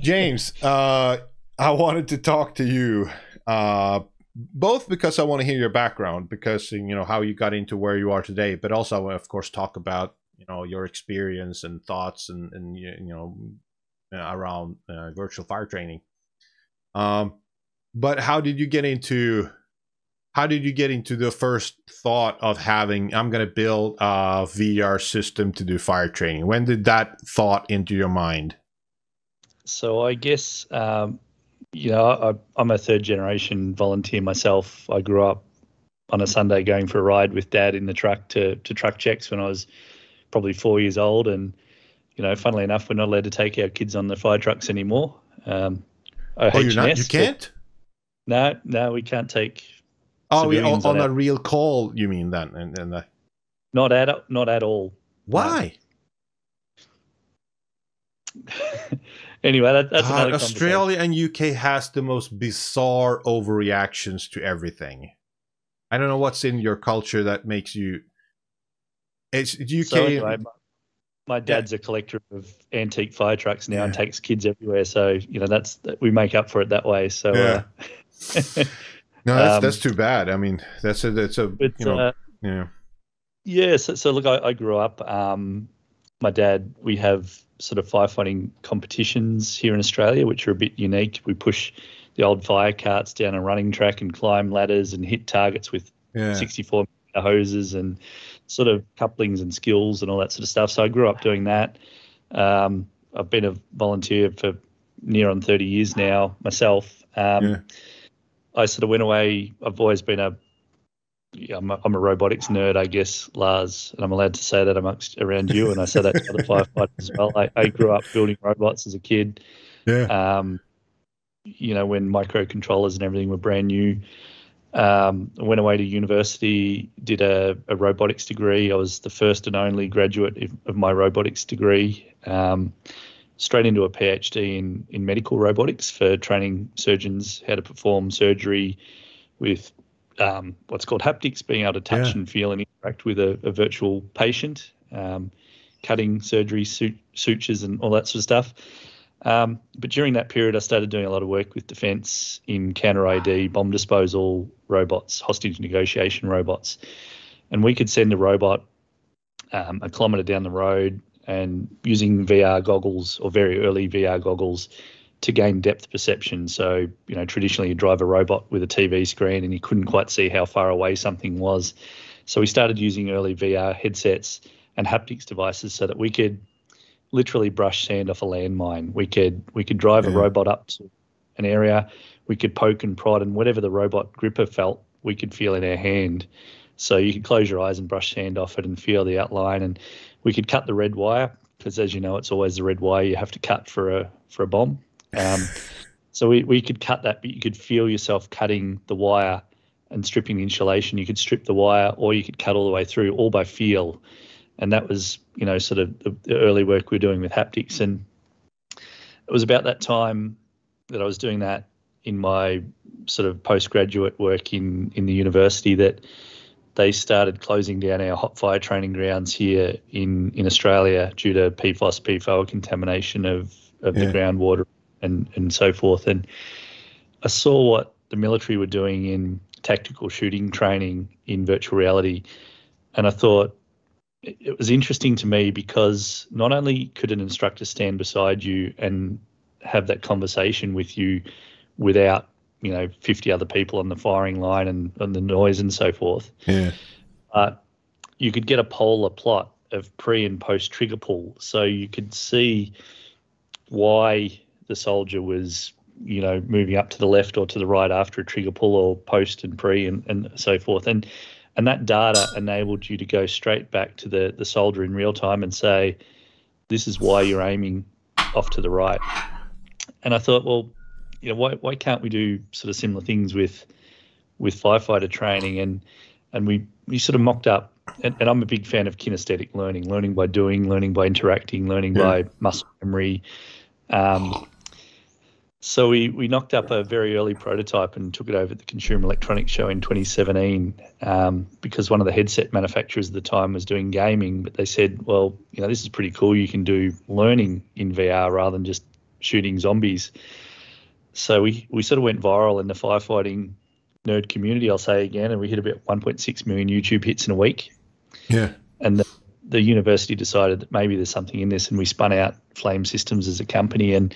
James, I wanted to talk to you, both because I want to hear your background, because how you got into where you are today, but also I want to, of course, talk about your experience and thoughts and around virtual fire training. But how did you get into the first thought of having, I'm going to build a VR system to do fire training? When did that thought into your mind? So I guess, I'm a third generation volunteer myself. I grew up on a Sunday going for a ride with Dad in the truck to truck checks when I was probably 4 years old. And, funnily enough, we're not allowed to take our kids on the fire trucks anymore. Oh, you're not? You can't? No, we can't take civilians on a real call, you mean then? And not at all. Why? Anyway, that's another Australia and UK has the most bizarre overreactions to everything. I don't know what's in your culture that makes you. It's UK. So anyway, my dad's a collector of antique fire trucks now and takes kids everywhere. So we make up for it that way. So no, that's too bad. I mean, that's yeah. Yeah. So look, I grew up. My dad, we have sort of firefighting competitions here in Australia, which are a bit unique. We push the old fire carts down a running track and climb ladders and hit targets with 64 hoses and sort of couplings and skills and all that sort of stuff. So I grew up doing that. I've been a volunteer for near on 30 years now myself. I sort of went away. I've always been I'm a robotics nerd, I guess, Lars, and I'm allowed to say that around you, and I say that to other firefighters as well. I grew up building robots as a kid. Yeah. When microcontrollers and everything were brand new. I went away to university, did a robotics degree. I was the first and only graduate of my robotics degree. Straight into a PhD in medical robotics for training surgeons how to perform surgery with what's called haptics, being able to touch and feel and interact with a virtual patient, cutting surgery, sutures and all that sort of stuff. But during that period, I started doing a lot of work with defence in counter-IED, bomb disposal robots, hostage negotiation robots. And we could send a robot a kilometre down the road and using VR goggles or very early VR goggles to gain depth perception. So, traditionally you drive a robot with a TV screen and you couldn't quite see how far away something was. So we started using early VR headsets and haptics devices so that we could literally brush sand off a landmine. We could drive a robot up to an area, we could poke and prod, and whatever the robot gripper felt, we could feel in our hand. So you could close your eyes and brush sand off it and feel the outline, and we could cut the red wire, because as you know, it's always the red wire you have to cut for a bomb. So we could cut that, but you could feel yourself cutting the wire and stripping the insulation. You could strip the wire or you could cut all the way through, all by feel. And that was, sort of the early work we were doing with haptics. And it was about that time that I was doing that in my sort of postgraduate work in the university that they started closing down our hot fire training grounds here in Australia due to PFOS, PFOA contamination of the groundwater and so forth. And I saw what the military were doing in tactical shooting training in virtual reality. And I thought it was interesting to me because not only could an instructor stand beside you and have that conversation with you without, 50 other people on the firing line and the noise and so forth. Yeah. You could get a polar plot of pre and post trigger pull. So you could see why the soldier was, moving up to the left or to the right after a trigger pull or post and pre and so forth. And that data enabled you to go straight back to the soldier in real time and say, this is why you're aiming off to the right. And I thought, well, why can't we do sort of similar things with firefighter training? And we sort of mocked up, and I'm a big fan of kinesthetic learning by doing, learning by interacting, learning by muscle memory. So we knocked up a very early prototype and took it over at the Consumer Electronics Show in 2017 because one of the headset manufacturers at the time was doing gaming, but they said, well, this is pretty cool. You can do learning in VR rather than just shooting zombies. So we sort of went viral in the firefighting nerd community, I'll say again, and we hit about 1.6 million YouTube hits in a week. Yeah. And the university decided that maybe there's something in this, and we spun out FLAIM Systems as a company. And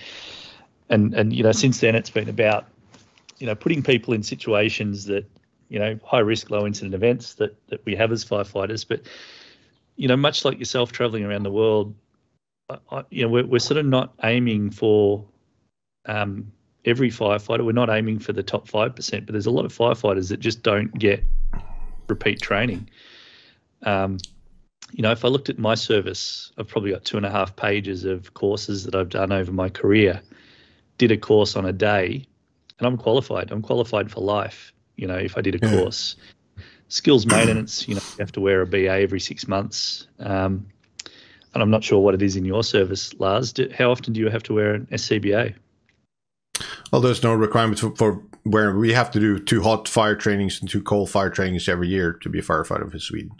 since then it's been about, putting people in situations that, high risk, low incident events that we have as firefighters. But, much like yourself traveling around the world, we're sort of not aiming for every firefighter. We're not aiming for the top 5%, but there's a lot of firefighters that just don't get repeat training. If I looked at my service, I've probably got 2.5 pages of courses that I've done over my career, did a course on a day, and I'm qualified. I'm qualified for life, if I did a course. Skills maintenance, you have to wear a BA every 6 months. And I'm not sure what it is in your service, Lars. How often do you have to wear an SCBA? Well, there's no requirement for where we have to do 2 hot fire trainings and 2 cold fire trainings every year to be a firefighter for Sweden.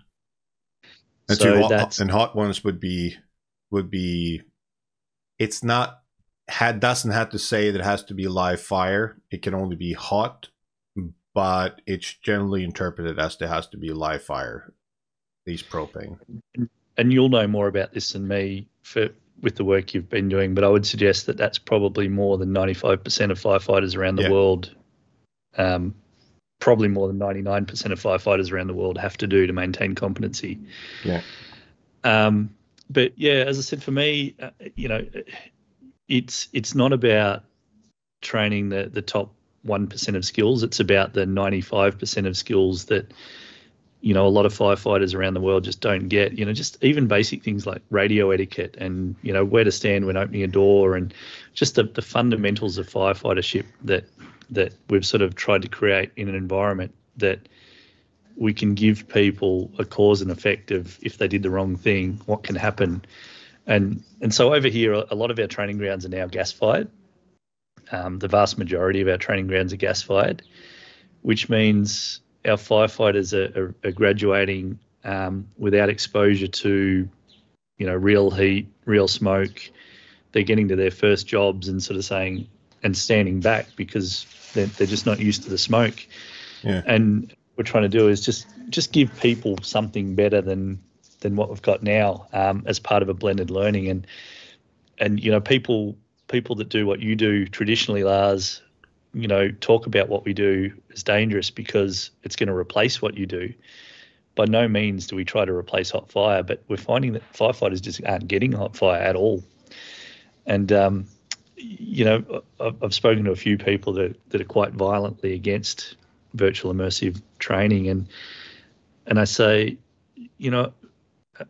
And so hot ones would be it's not doesn't have to say that it has to be live fire. It can only be hot, but it's generally interpreted as there has to be live fire, at least propane. And you'll know more about this than me with the work you've been doing, but I would suggest that that's probably more than 95% of firefighters around the world. Probably more than 99% of firefighters around the world have to do to maintain competency. Yeah. But yeah, as I said, for me, it's not about training the top 1% of skills. It's about the 95% of skills that, a lot of firefighters around the world just don't get, just even basic things like radio etiquette and, where to stand when opening a door, and just the fundamentals of firefightership that we've sort of tried to create in an environment that we can give people a cause and effect of if they did the wrong thing, what can happen. And so over here, a lot of our training grounds are now gas-fired. The vast majority of our training grounds are gas-fired, which means our firefighters are graduating without exposure to, real heat, real smoke. They're getting to their first jobs and sort of saying and standing back because they're just not used to the smoke. Yeah. And what we're trying to do is just give people something better than what we've got now as part of a blended learning. And people that do what you do traditionally, Lars, talk about what we do as dangerous because it's going to replace what you do. By no means do we try to replace hot fire, but we're finding that firefighters just aren't getting hot fire at all. And, I've spoken to a few people that are quite violently against virtual immersive training. And I say,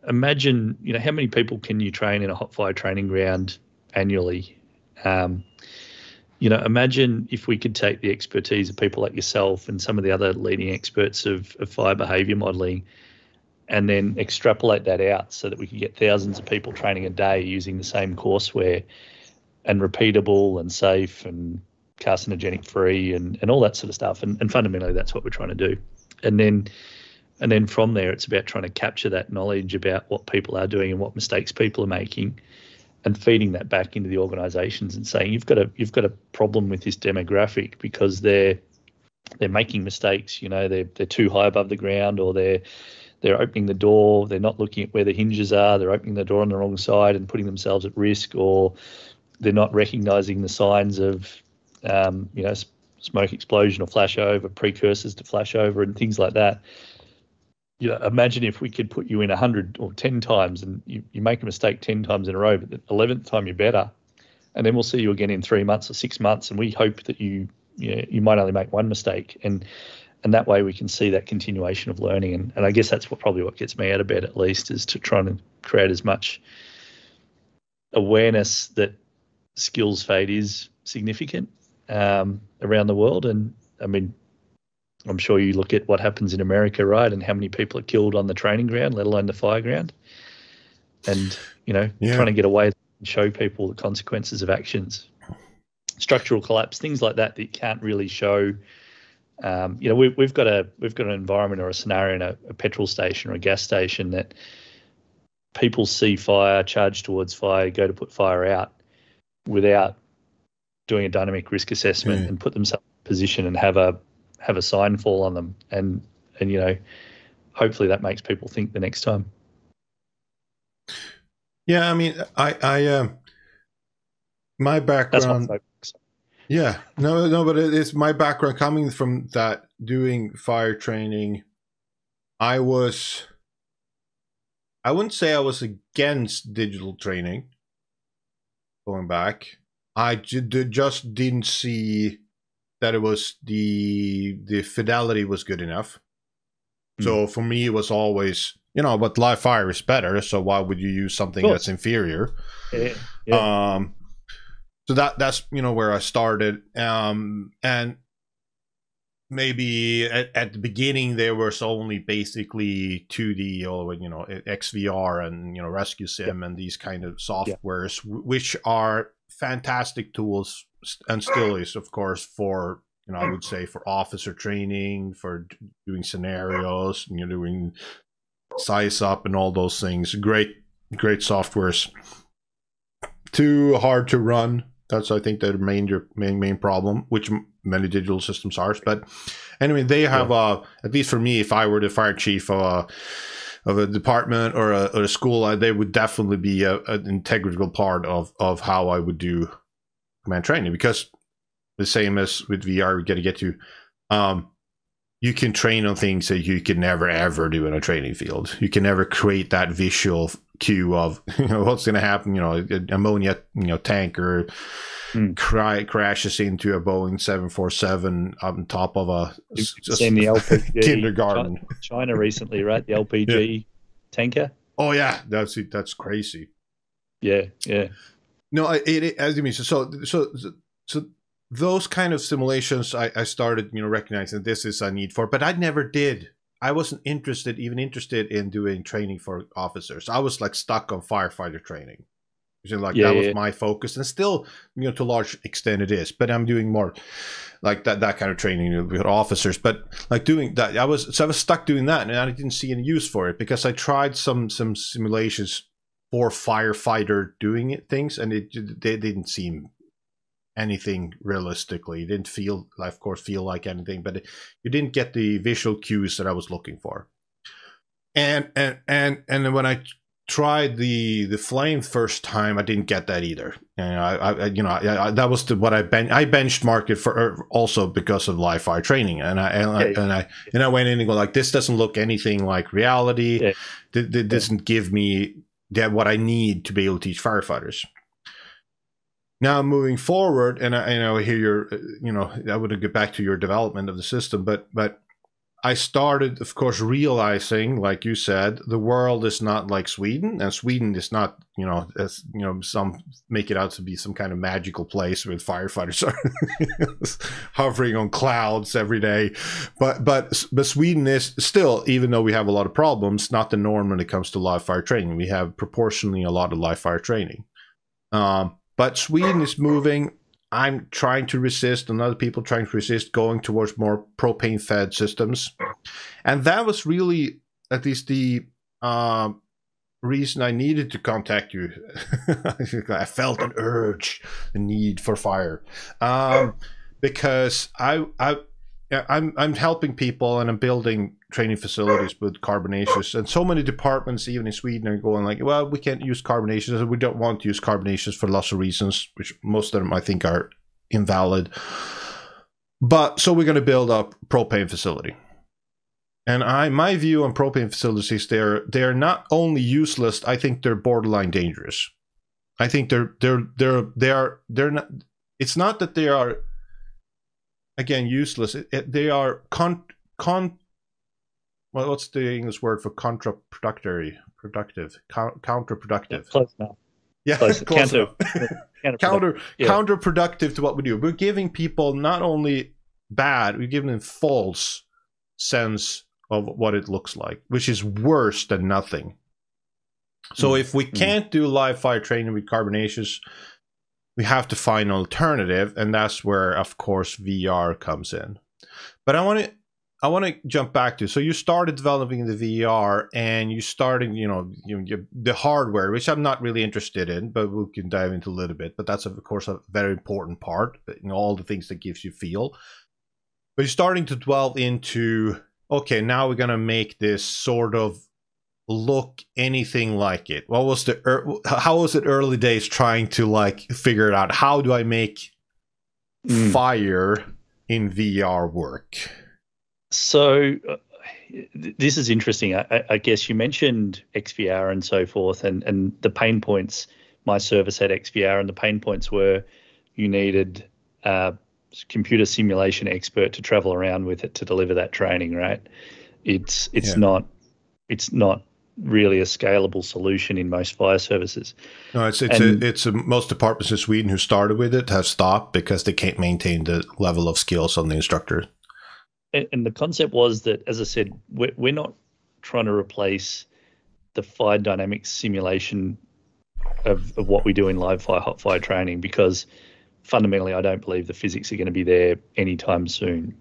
imagine, how many people can you train in a hot fire training ground annually? Imagine if we could take the expertise of people like yourself and some of the other leading experts of fire behaviour modelling and then extrapolate that out so that we could get thousands of people training a day using the same courseware and repeatable and safe and carcinogenic free and all that sort of stuff. And fundamentally, that's what we're trying to do. And then from there, it's about trying to capture that knowledge about what people are doing and what mistakes people are making, and feeding that back into the organisations and saying you've got a problem with this demographic because they're making mistakes. They're too high above the ground, or they're opening the door. They're not looking at where the hinges are. They're opening the door on the wrong side and putting themselves at risk, or they're not recognising the signs of smoke explosion or flashover, precursors to flashover and things like that. Imagine if we could put you in 100 or 10 times and you make a mistake 10 times in a row, but the 11th time you're better. And then we'll see you again in 3 months or 6 months. And we hope that you might only make one mistake. And that way we can see that continuation of learning. And I guess that's probably what gets me out of bed, at least, is to try and create as much awareness that skills fade is significant around the world. And I mean, I'm sure you look at what happens in America, right, and how many people are killed on the training ground, let alone the fire ground. And, trying to get away and show people the consequences of actions, structural collapse, things like that you can't really show. We've got an environment or a scenario in a petrol station or a gas station that people see fire, charge towards fire, go to put fire out without doing a dynamic risk assessment and put themselves in a position and have a sign fall on them, and hopefully that makes people think the next time. Yeah, I mean, I my background. Yeah, no, but it's my background coming from that, doing fire training. I wouldn't say I was against digital training. Going back, I just didn't see that it was the fidelity was good enough. So for me, it was always, but live fire is better. So why would you use something that's inferior? Yeah. So that's where I started, and maybe at the beginning there was only basically 2D or XVR and rescue sim and these kind of softwares, which are fantastic tools, and still is, of course, for I would say for officer training, for doing scenarios, doing size up and all those things. Great softwares. Too hard to run. That's, I think, the main problem, which many digital systems are. But anyway, they have at least for me, if I were the fire chief of a department or a school, they would definitely be an integral part of how I would do command training, because the same as with VR, we got to get to. You can train on things that you can never ever do in a training field. You can never create that visual cue of what's going to happen. An ammonia tanker crashes into a Boeing 747 on top of a LPG, kindergarten. China recently, right? The LPG tanker. Oh yeah, that's crazy. Yeah. No, it as you mean. So those kind of simulations, I started, recognizing this is a need for, but I never did. I wasn't interested in doing training for officers. I was like stuck on firefighter training. That was my focus, and still, to a large extent it is. But I'm doing more like that kind of training with officers. But like doing that, I was stuck doing that, and I didn't see any use for it, because I tried some simulations for firefighter doing things, and they didn't seem anything realistically. It didn't feel like anything, but you didn't get the visual cues that I was looking for. And then when I tried the FLAIM first time, I didn't get that either. And that was what I benchmarked it for, also because of live fire training. And I went in and go like, this doesn't look anything like reality. It doesn't give me what I need to be able to teach firefighters. Now moving forward, and I hear your, I wouldn't get back to your development of the system, but I started, of course, realizing, like you said, the world is not like Sweden, and Sweden is not, as some make it out to be some kind of magical place with firefighters hovering on clouds every day. But Sweden is still, even though we have a lot of problems, not the norm when it comes to live fire training. We have proportionally a lot of live fire training. But Sweden is moving. I'm trying to resist, and other people trying to resist, going towards more propane-fed systems. And that was really, at least the reason I needed to contact you. I felt an urge, a need for fire. Because I'm helping people, and I'm building training facilities with carbonaceous, and so many departments, even in Sweden, are going like, well, we can't use carbonaceous, and we don't want to use carbonaceous for lots of reasons, which most of them I think are invalid. But so we're going to build up propane facility. And my view on propane facilities, they're not only useless, I think they're borderline dangerous. I think they're not. It's not that they are, again, useless. They are well, what's the English word for counterproductive? Counterproductive. Close enough. Yeah, close enough. Counterproductive to what we do. We're giving people not only bad, we're giving them false sense of what it looks like, which is worse than nothing. So if we can't do live fire training with carbonaceous, we have to find an alternative, and that's where, of course, VR comes in. But I want I want to jump back to, so you started developing the VR and you started, the hardware, which I'm not really interested in, but we can dive into a little bit. But that's, of course, a very important part, all the things that gives you feel. But you're starting to delve into, okay, now we're going to make this sort of look anything like it. How was it early days trying to like figure it out? How do I make fire in VR work? So this is interesting. I guess you mentioned XVR and so forth, and the pain points. My service had XVR, and the pain points were you needed a computer simulation expert to travel around with it to deliver that training. Right? It's not really a scalable solution in most fire services. No, it's most departments in Sweden who started with it have stopped because they can't maintain the level of skills on the instructors. And the concept was that, as I said, we're not trying to replace the fire dynamics simulation of what we do in live fire, hot fire training, because fundamentally I don't believe the physics are going to be there anytime soon.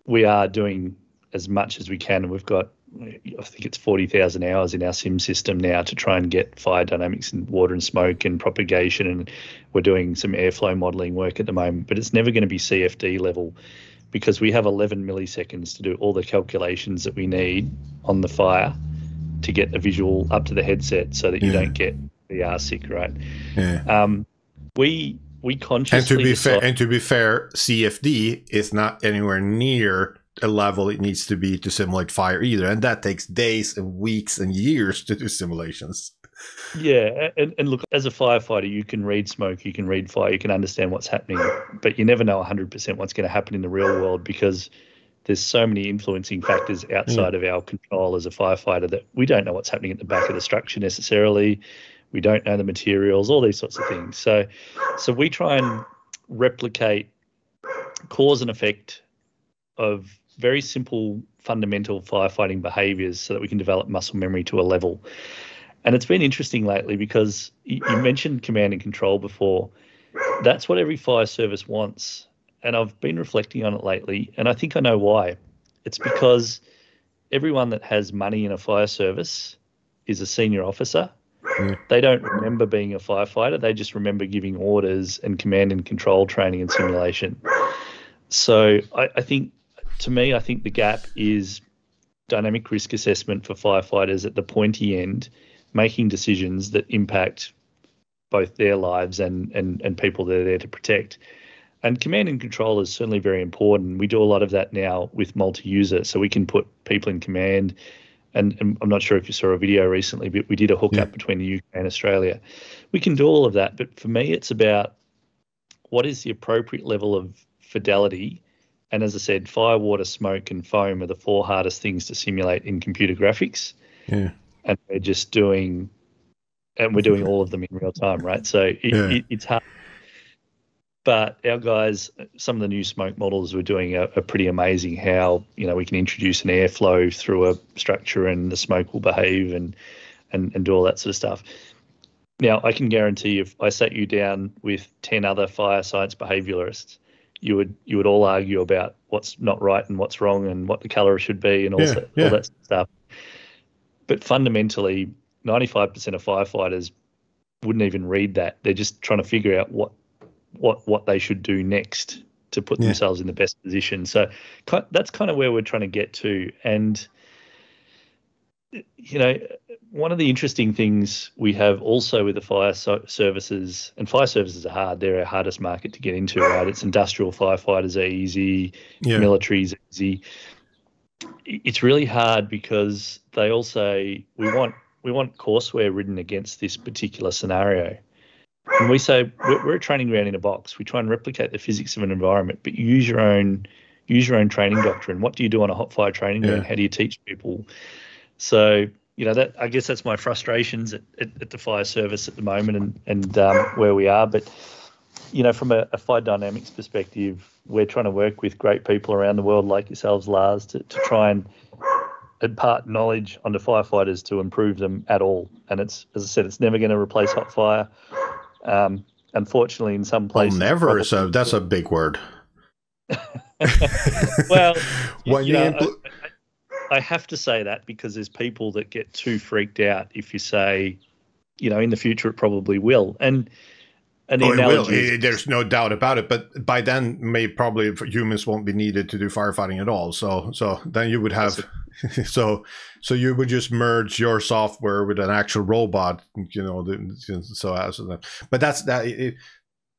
We are doing as much as we can, and we've got, I think it's 40,000 hours in our sim system now to try and get fire dynamics and water and smoke and propagation, and we're doing some airflow modelling work at the moment, but it's never going to be CFD level because we have 11 milliseconds to do all the calculations that we need on the fire to get a visual up to the headset so that you don't get VR sick, right? Yeah. We consciously and to be fair, CFD is not anywhere near a level it needs to be to simulate fire either, and that takes days and weeks and years to do simulations. Yeah, and look, as a firefighter, you can read smoke, you can read fire, you can understand what's happening, but you never know 100% what's going to happen in the real world because there's so many influencing factors outside of our control as a firefighter that we don't know what's happening at the back of the structure necessarily. We don't know the materials, all these sorts of things. So we try and replicate cause and effect of very simple, fundamental firefighting behaviours so that we can develop muscle memory to a level. And it's been interesting lately because you mentioned command and control before. That's what every fire service wants. And I've been reflecting on it lately, and I think I know why. It's because everyone that has money in a fire service is a senior officer. They don't remember being a firefighter. They just remember giving orders and command and control training and simulation. So I think the gap is dynamic risk assessment for firefighters at the pointy end, making decisions that impact both their lives and people they're there to protect. And command and control is certainly very important. We do a lot of that now with multi-user, so we can put people in command. And I'm not sure if you saw a video recently, but we did a hookup between the UK and Australia. We can do all of that, but for me, it's about what is the appropriate level of fidelity. And as I said, fire, water, smoke, and foam are the 4 hardest things to simulate in computer graphics. Yeah. And we're doing all of them in real time, right? So it's hard. But our guys, some of the new smoke models we're doing are pretty amazing. How we can introduce an airflow through a structure and the smoke will behave and do all that sort of stuff. Now, I can guarantee if I sat you down with 10 other fire science behaviourists, you would all argue about what's not right and what's wrong and what the colour should be and all that stuff. But fundamentally, 95% of firefighters wouldn't even read that. They're just trying to figure out what they should do next to put themselves in the best position. So that's kind of where we're trying to get to. And, one of the interesting things we have also with the fire services, and fire services are hard. They're our hardest market to get into, right? It's industrial firefighters are easy, military's easy. It's really hard because they all say, we want courseware written against this particular scenario. And we say we're a training ground in a box. We try and replicate the physics of an environment, but use your own training doctrine. What do you do on a hot fire training ground? How do you teach people? So that, I guess that's my frustrations at the fire service at the moment and where we are. But from a fire dynamics perspective, we're trying to work with great people around the world like yourselves, Lars, to try and impart knowledge onto firefighters to improve them at all. And it's, as I said, it's never going to replace hot fire. Unfortunately, in some places, never. So that's a big word. Well, when you you know, I have to say that because there's people that get too freaked out if you say, in the future it probably will. And the Oh, it will. analogy is, There's no doubt about it. But by then, probably humans won't be needed to do firefighting at all. So then you would have, so you would just merge your software with an actual robot. But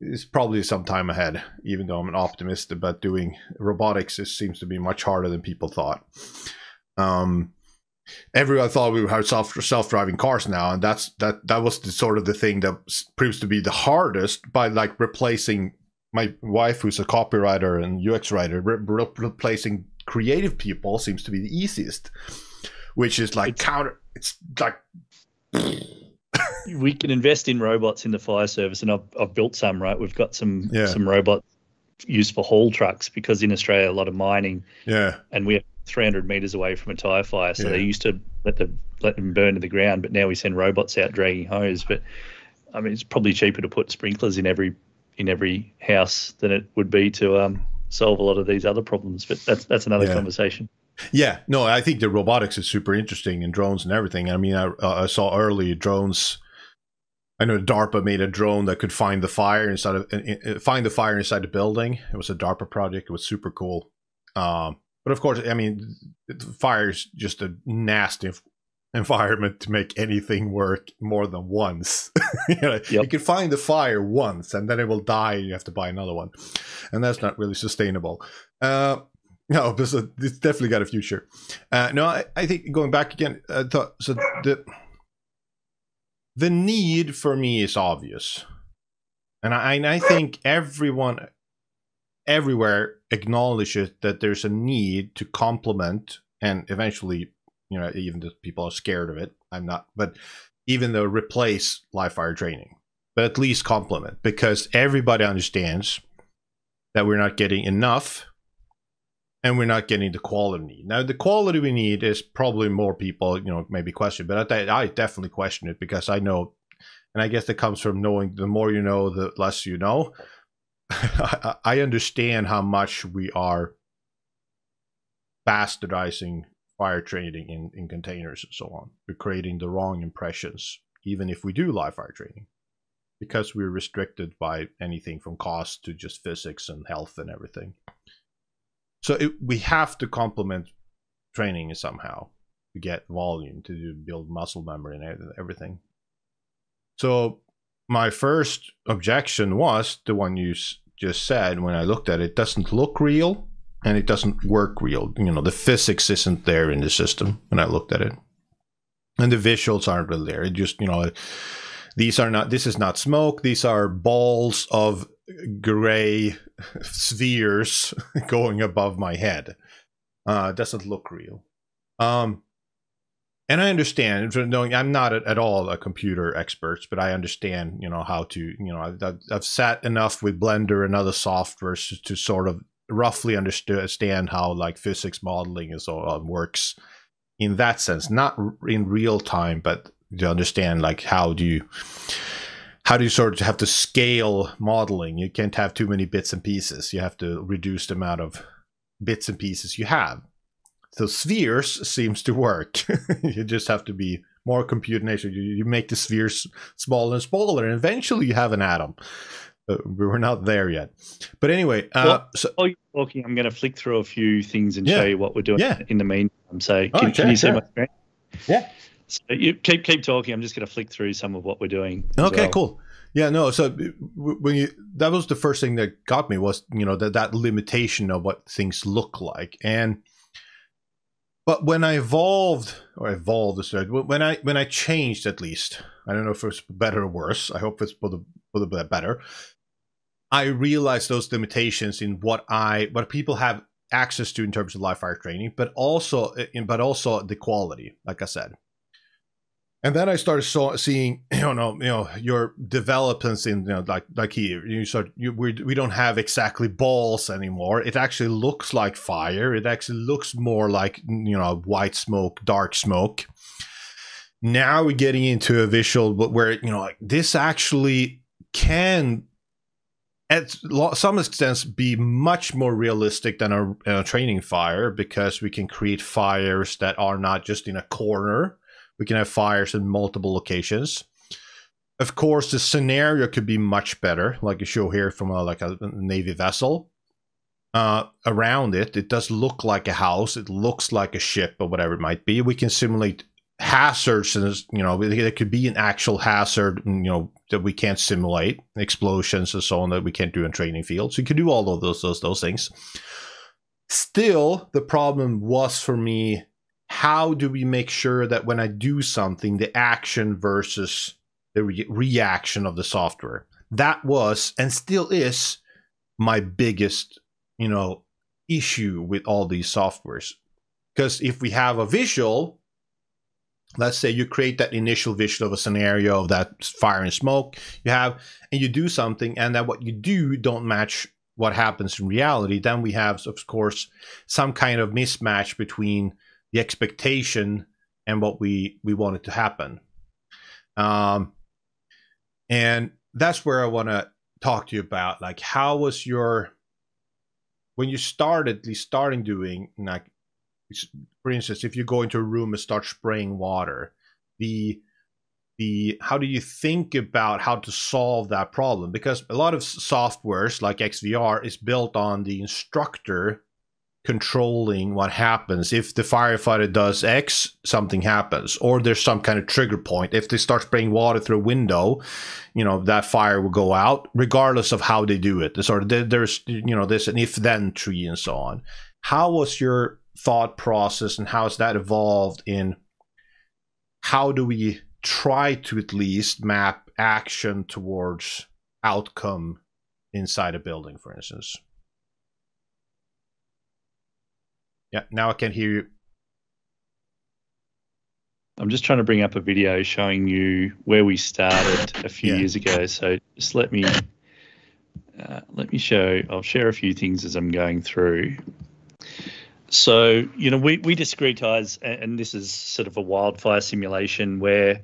it's probably some time ahead. Even though I'm an optimist about doing robotics, it seems to be much harder than people thought. Everyone thought we would have self-driving cars now, and that was the sort of the thing that proves to be the hardest, by like replacing my wife, who's a copywriter and UX writer. Replacing creative people seems to be the easiest, which is like it's like we can invest in robots in the fire service, and I've built some. Right, we've got some robots used for haul trucks, because in Australia a lot of mining, and we have 300 meters away from a tire fire, so they used to let them burn to the ground, but now we send robots out dragging hose. But I mean, it's probably cheaper to put sprinklers in every house than it would be to solve a lot of these other problems. But that's another conversation. Yeah, no, I think the robotics is super interesting, and drones and everything. I mean, I saw early drones. I know DARPA made a drone that could find the fire inside the building. It was a DARPA project. It was super cool. But of course, I mean, fire is just a nasty environment to make anything work more than once. You can find the fire once, and then it will die, and you have to buy another one, and that's not really sustainable. No, but it's definitely got a future. No, I think going back again, the need for me is obvious, and I think everyone everywhere acknowledges that there's a need to complement, and eventually, even the people are scared of it. I'm not, but even though replace live fire training, but at least complement, because everybody understands that we're not getting enough, and we're not getting the quality we need. Now, the quality we need is probably more people, maybe question, but I definitely question it, because I know, and I guess that comes from knowing the more you know, the less you know. I understand how much we are bastardizing fire training in containers and so on. We're creating the wrong impressions, even if we do live fire training, because we're restricted by anything from cost to just physics and health and everything. So we have to complement training somehow to get volume, to build muscle memory and everything. So my first objection was the one you just said. When I looked at it, it doesn't look real and it doesn't work real. The physics isn't there in the system when I looked at it, and the visuals aren't really there. It just, this is not smoke. These are balls of gray spheres going above my head. It doesn't look real. And I understand, knowing I'm not at all a computer expert, but I understand, how to, I've sat enough with Blender and other softwares to sort of roughly understand how like physics modeling is works in that sense, not in real time, but to understand like how do you sort of have to scale modeling. You can't have too many bits and pieces. You have to reduce the amount of bits and pieces you have. So spheres seems to work. You just have to be more computation. You make the spheres smaller and smaller, and eventually you have an atom. We're not there yet. But anyway, while you're talking, I'm going to flick through a few things and show you what we're doing in the meantime. So can you see my screen? Yeah. So you keep talking. I'm just going to flick through some of what we're doing. Okay, cool. Yeah, no. So that was the first thing that got me, was that limitation of what things look like. But when I when I changed, at least, I don't know if it's better or worse. I hope it's for the better. I realized those limitations in what people have access to in terms of live fire training, but also the quality, like I said. And then I started seeing, your developments in, like here, we don't have exactly balls anymore. It actually looks like fire. It actually looks more like, white smoke, dark smoke. Now we're getting into a visual where, this actually can at some extent be much more realistic than a training fire, because we can create fires that are not just in a corner. We can have fires in multiple locations. Of course, the scenario could be much better, like you show here from a Navy vessel. Around it, it does look like a house. It looks like a ship or whatever it might be. We can simulate hazards, and there could be an actual hazard, that we can't simulate, explosions and so on, that we can't do in training fields. So you can do all of those things. Still, the problem was for me, how do we make sure that when I do something, the action versus the reaction of the software? That was and still is my biggest issue with all these softwares. Because if we have a visual, let's say you create that initial visual of a scenario of that fire and smoke you have, and you do something, and that what you do don't match what happens in reality, then we have, of course, some kind of mismatch between the expectation and what we want it to happen. And that's where I want to talk to you about, like, how was when you started doing, like, for instance, if you go into a room and start spraying water, how do you think about how to solve that problem? Because a lot of softwares like XVR is built on the instructor controlling what happens. If the firefighter does X, something happens, or there's some kind of trigger point. If they start spraying water through a window, that fire will go out regardless of how they do it. There's there's an if-then tree and so on. How was your thought process, and how has that evolved in how do we try to at least map action towards outcome inside a building, for instance? Yeah, now I can hear you. I'm just trying to bring up a video showing you where we started a few years ago. So just let me show. I'll share a few things as I'm going through. So, we discretize, and this is sort of a wildfire simulation where,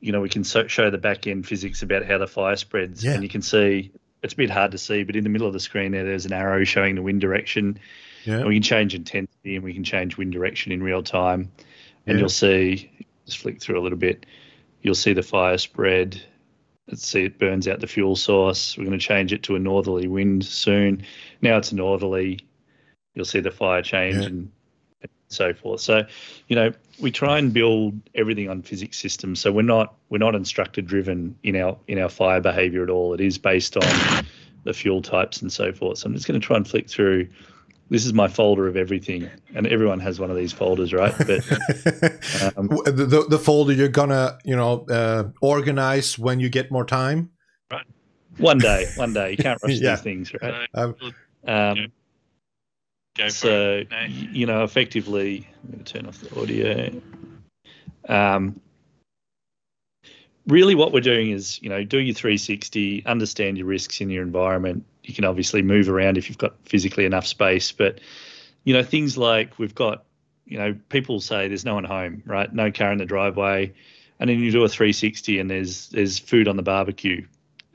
we can show the back end physics about how the fire spreads, and you can see, it's a bit hard to see, but in the middle of the screen there's an arrow showing the wind direction. And we can change intensity, and we can change wind direction in real time. And you'll see, just flick through a little bit, you'll see the fire spread. Let's see, it burns out the fuel source. We're going to change it to a northerly wind soon. Now it's northerly. You'll see the fire change and so forth. So, we try and build everything on physics systems. So we're not instructor driven in our fire behavior at all. It is based on the fuel types and so forth. So I'm just going to try and flick through. This is my folder of everything, and everyone has one of these folders, right? But the folder you're gonna, organize when you get more time. Right. One day, you can't rush these things, right? So, effectively, I'm going to turn off the audio. Really what we're doing is, do your 360, understand your risks in your environment. You can obviously move around if you've got physically enough space, but, things like we've got, people say there's no one home, right? No car in the driveway. And then you do a 360 and there's food on the barbecue.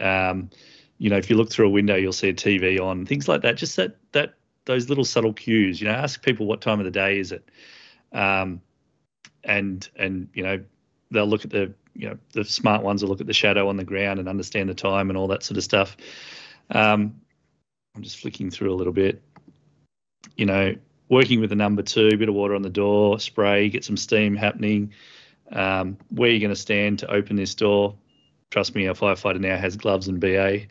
If you look through a window, you'll see a TV on, things like that. Just that those little subtle cues, ask people what time of the day is it. And they'll look at the smart ones will look at the shadow on the ground and understand the time and all that sort of stuff. I'm just flicking through a little bit, working with the number 2, bit of water on the door, spray, get some steam happening. Where you're going to stand to open this door. Trust me, our firefighter now has gloves and BA.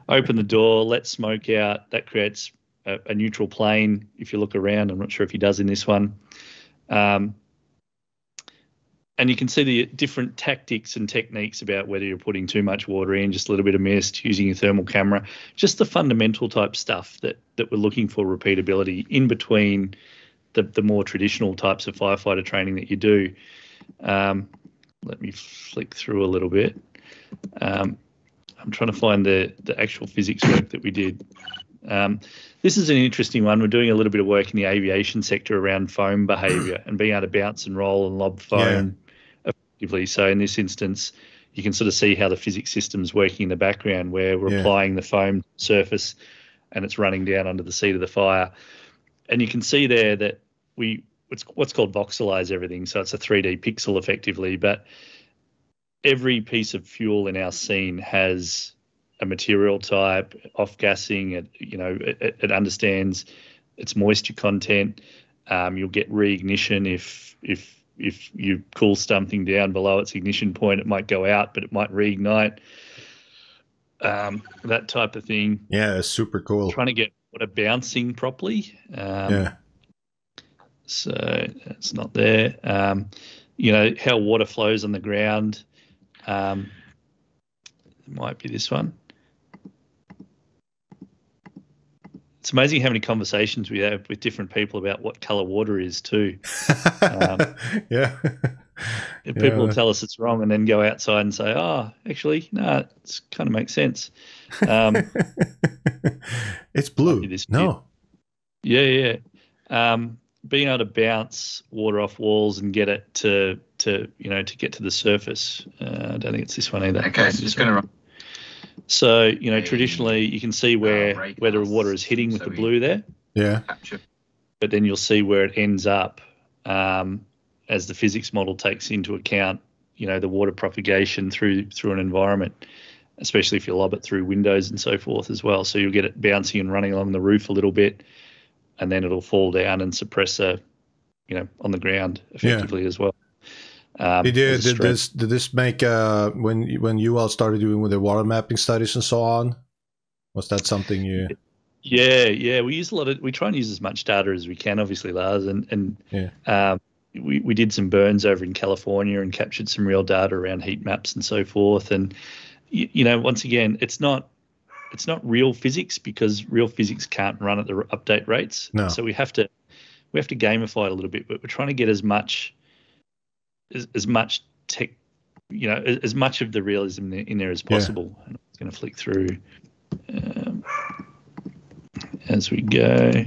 Open the door, let smoke out. That creates a neutral plane. If you look around, I'm not sure if he does in this one. And you can see the different tactics and techniques about whether you're putting too much water in, just a little bit of mist, using your thermal camera, just the fundamental type stuff that we're looking for repeatability in between the more traditional types of firefighter training that you do. Let me flick through a little bit. I'm trying to find the actual physics work that we did. This is an interesting one. We're doing a little bit of work in the aviation sector around foam behavior and being able to bounce and roll and lob foam effectively. So in this instance, you can sort of see how the physics system's working in the background, where we're applying the foam surface and it's running down under the seat of the fire. And you can see there that it's what's called voxelize everything. So it's a 3D pixel effectively, but every piece of fuel in our scene has a material type, off-gassing. It understands its moisture content. You'll get reignition if you cool something down below its ignition point. It might go out, but it might reignite. That type of thing. Yeah, it's super cool. Trying to get water bouncing properly. So that's not there. How water flows on the ground. It might be this one. It's amazing how many conversations we have with different people about what colour water is too. People will tell us it's wrong and then go outside and say, oh, actually, no, it kind of makes sense. It's blue. No. Yeah. Being able to bounce water off walls and get it to get to the surface. I don't think it's this one either. Okay, so it's going to run. So, traditionally you can see where the water is hitting with the blue there. Yeah. But then you'll see where it ends up as the physics model takes into account, the water propagation through an environment, especially if you lob it through windows and so forth as well. So you'll get it bouncing and running along the roof a little bit, and then it'll fall down and suppress on the ground effectively as well. Did this make when you all started doing with the water mapping studies and so on? Was that something you? Yeah. We try and use as much data as we can, obviously, Lars, and we did some burns over in California and captured some real data around heat maps and so forth. And once again, it's not real physics, because real physics can't run at the update rates. No. So we have to gamify it a little bit, but we're trying to get as much tech, as much of the realism in there as possible. And I'm going to flick through as we go.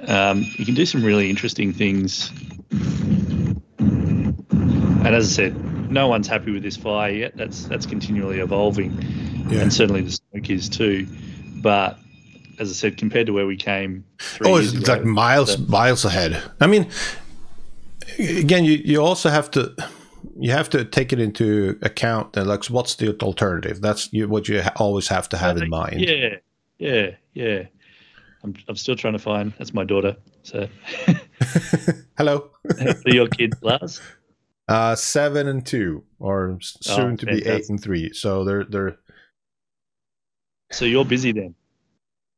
You can do some really interesting things. And as I said, no one's happy with this fire yet. That's continually evolving, and certainly the smoke is too. But as I said, compared to where we came 3 years ago, it's like miles ahead. I mean, again, you also have to take it into account that, like, what's the alternative? That's what you always have to have in mind. Yeah. I'm still trying to find. That's my daughter. So, hello. Are your kids, Lars? 7 and 2, or soon to be 8 and 3. So they're. So you're busy then.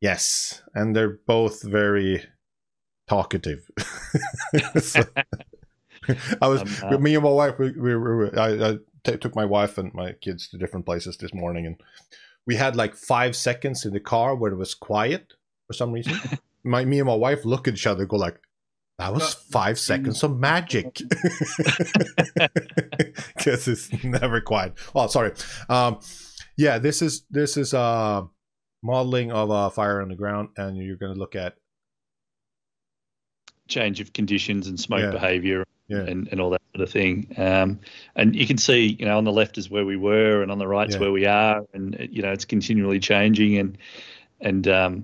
Yes, and they're both very talkative. So, me and my wife. I took my wife and my kids to different places this morning, and we had like 5 seconds in the car where it was quiet for some reason. Me and my wife look at each other, go like, "That was 5 seconds of magic," because it's never quiet. Oh, sorry. This is modeling of a fire on the ground, and you're going to look at change of conditions and smoke behavior and all that sort of thing. And you can see, on the left is where we were, and on the right is where we are, and it's continually changing, and how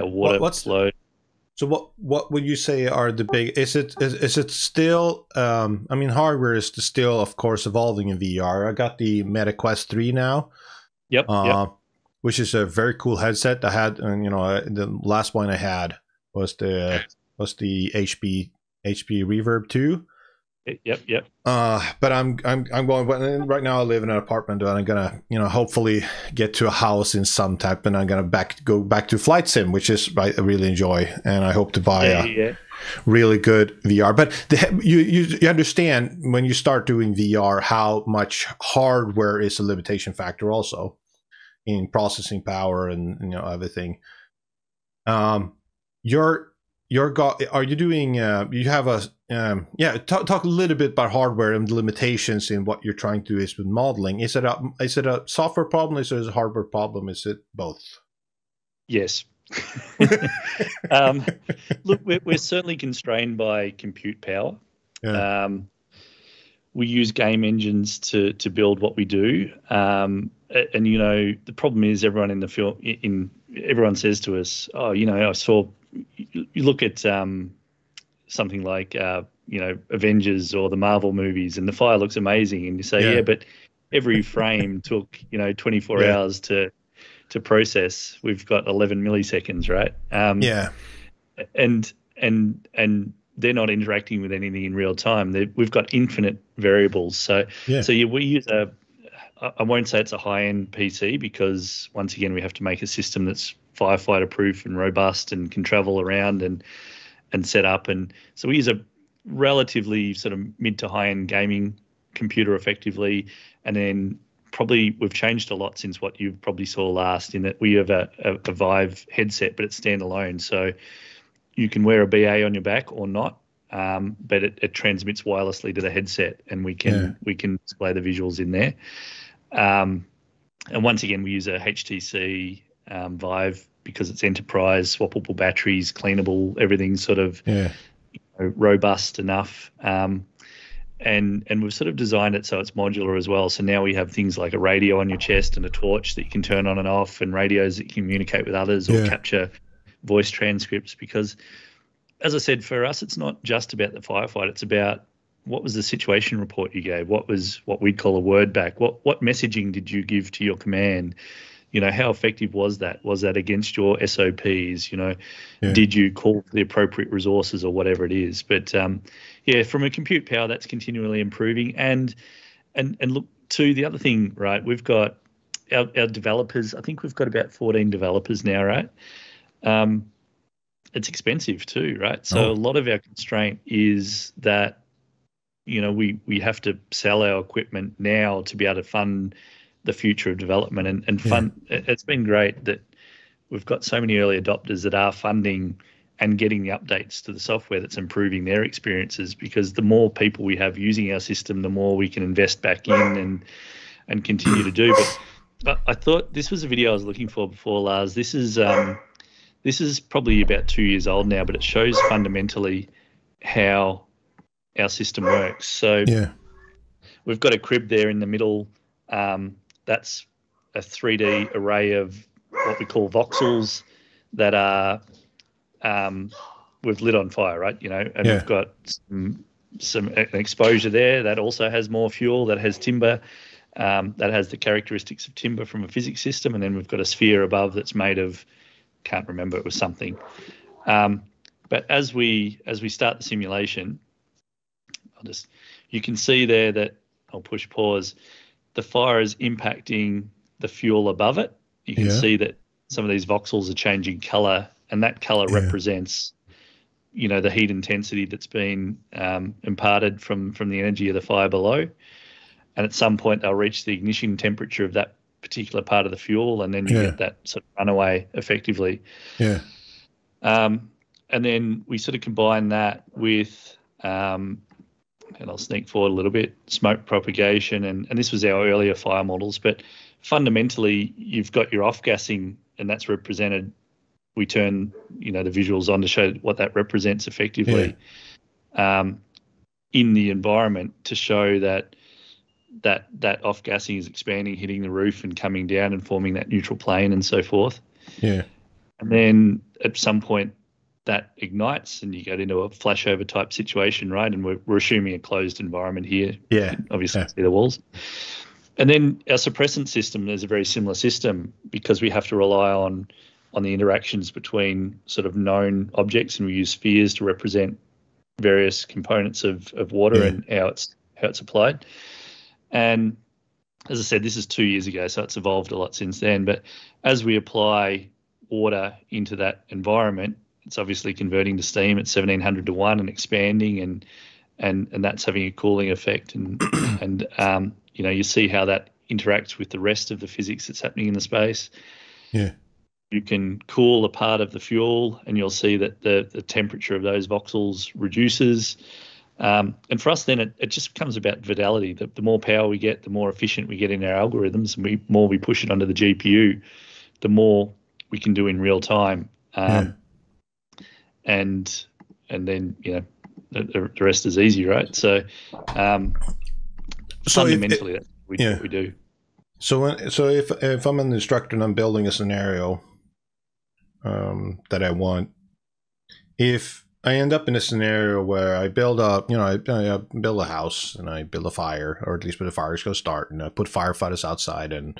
water flows. So what would you say are the big? Is it still? I mean, hardware is still, of course, evolving in VR. I got the Meta Quest 3 now. Yep. Which is a very cool headset. I had, the last one I had was the HP Reverb 2. Yep. But I'm going. Right now, I live in an apartment, and I'm gonna, hopefully get to a house in some type, and I'm gonna go back to Flight Sim, which is I really enjoy, and I hope to buy a really good VR. But you understand when you start doing VR how much hardware is a limitation factor, also in processing power and everything. Are you doing? You have a talk a little bit about hardware and the limitations in what you're trying to do is with modeling. Is it a software problem? Is it a hardware problem? Is it both? Yes. Look, we're certainly constrained by compute power. Yeah. We use game engines to build what we do, and the problem is everyone in the field everyone says to us, oh, I saw. You look at something like Avengers or the Marvel movies, and the fire looks amazing, and you say, yeah, but every frame took 24 hours to process. We've got 11 milliseconds, right? And they're not interacting with anything in real time. We've got infinite variables. So we use I won't say it's a high-end PC, because once again we have to make a system that's firefighter proof and robust and can travel around and set up. And so we use a relatively sort of mid to high-end gaming computer effectively. And then probably we've changed a lot since what you probably saw last, in that we have a Vive headset, but it's standalone. So you can wear a BA on your back or not, but it transmits wirelessly to the headset, and we can display the visuals in there. And once again, we use a HTC Vive because it's enterprise, swappable batteries, cleanable, everything's sort of robust enough. And we've sort of designed it so it's modular as well. So now we have things like a radio on your chest and a torch that you can turn on and off, and radios that communicate with others or capture voice transcripts. Because, as I said, for us, it's not just about the firefight. It's about what was the situation report you gave? What was what we'd call a word back? What messaging did you give to your command? How effective was that? Was that against your SOPs? Did you call for the appropriate resources or whatever it is? But from a compute power, that's continually improving. And look, to the other thing, right? We've got our developers. I think we've got about 14 developers now, right? It's expensive too, right? So a lot of our constraint is that we have to sell our equipment now to be able to fund the future of development and fund. It's been great that we've got so many early adopters that are funding and getting the updates to the software that's improving their experiences, because the more people we have using our system, the more we can invest back in and continue to do. But I thought this was a video I was looking for before, Lars. This is probably about 2 years old now, but it shows fundamentally how our system works. So we've got a crib there in the middle. That's a 3D array of what we call voxels that are we've lit on fire, right? And we've got some exposure there that also has more fuel, that has timber, that has the characteristics of timber from a physics system, and then we've got a sphere above that's made of, can't remember, it was something. But as we start the simulation, you can see there that I'll push pause. The fire is impacting the fuel above it. You can see that some of these voxels are changing color, and that color represents, the heat intensity that's been imparted from the energy of the fire below. And at some point, they'll reach the ignition temperature of that particular part of the fuel, and then you get that sort of runaway effectively. And then we sort of combine that with and I'll sneak forward a little bit, smoke propagation, and this was our earlier fire models, but fundamentally you've got your off-gassing, and that's represented. We turn, the visuals on to show what that represents effectively in the environment, to show that off-gassing is expanding, hitting the roof and coming down and forming that neutral plane and so forth. And then at some point, that ignites and you get into a flashover type situation, right? And we're assuming a closed environment here. Obviously see the walls. And then our suppressant system is a very similar system, because we have to rely on the interactions between sort of known objects, and we use spheres to represent various components of water and how it's applied. And as I said, this is 2 years ago, so it's evolved a lot since then. But as we apply water into that environment, it's obviously converting to steam at 1700 to 1 and expanding, and that's having a cooling effect. And you see how that interacts with the rest of the physics that's happening in the space. You can cool a part of the fuel, and you'll see that the temperature of those voxels reduces. And for us, then it just becomes about fidelity. The more power we get, the more efficient we get in our algorithms, and the more we push it onto the GPU, the more we can do in real time. and then the rest is easy, right? So fundamentally, that's what we do. So if I'm an instructor and I'm building a scenario that I want, if I end up in a scenario where I build I build a house and I build a fire, or at least where the fire is going to start, and I put firefighters outside and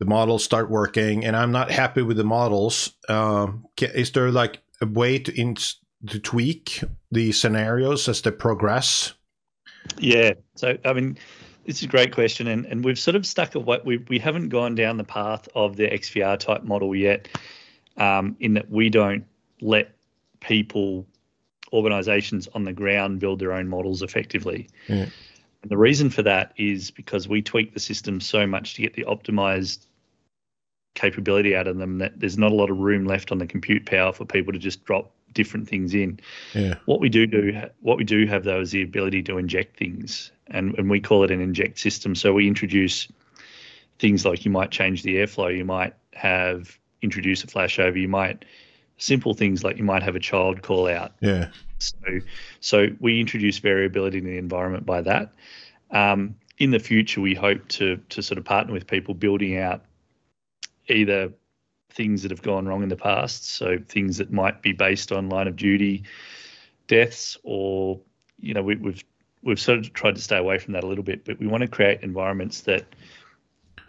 the models start working, and I'm not happy with the models, is there like a way to tweak the scenarios as they progress? Yeah. So, I mean, this is a great question, and we've sort of stuck at what we haven't gone down the path of the XVR type model yet, in that we don't let people, organizations on the ground build their own models effectively. And the reason for that is because we tweak the system so much to get the optimized capability out of them that there's not a lot of room left on the compute power for people to just drop different things in. What we do have though is the ability to inject things, and we call it an inject system. So we introduce things like, you might change the airflow, you might introduce a flashover, you might simple things like you might have a child call out. So we introduce variability in the environment by that. In the future, we hope to sort of partner with people building out either things that have gone wrong in the past, so things that might be based on line of duty deaths, or we've sort of tried to stay away from that a little bit, but we want to create environments that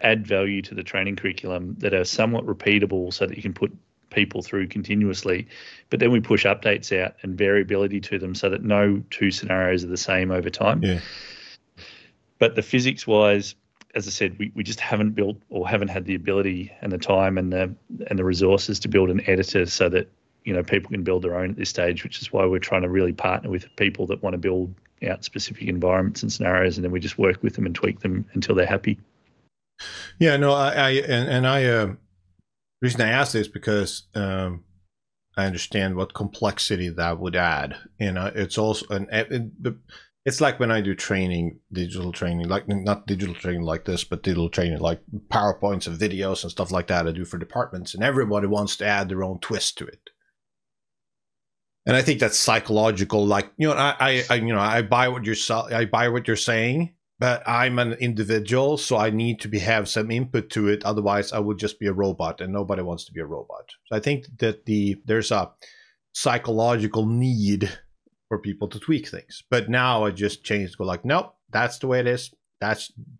add value to the training curriculum, that are somewhat repeatable, so that you can put people through continuously, but then we push updates out and variability to them so that no two scenarios are the same over time. But the physics wise, as I said, we just haven't built, or haven't had the ability and the time and the resources to build an editor so that people can build their own at this stage, which is why we're trying to really partner with people that want to build out specific environments and scenarios, and then we just work with them and tweak them until they're happy. The reason I ask this because I understand what complexity that would add. It's also it's like when I do training, digital training, like not digital training like this, but digital training like PowerPoints and videos and stuff like that I do for departments, and everybody wants to add their own twist to it. And I think that's psychological. Like, I buy what you're saying, but I'm an individual, so I need to have some input to it. Otherwise, I would just be a robot, and nobody wants to be a robot. So I think that there's a psychological need for people to tweak things. But now I just changed, go like, nope, that's the way it is.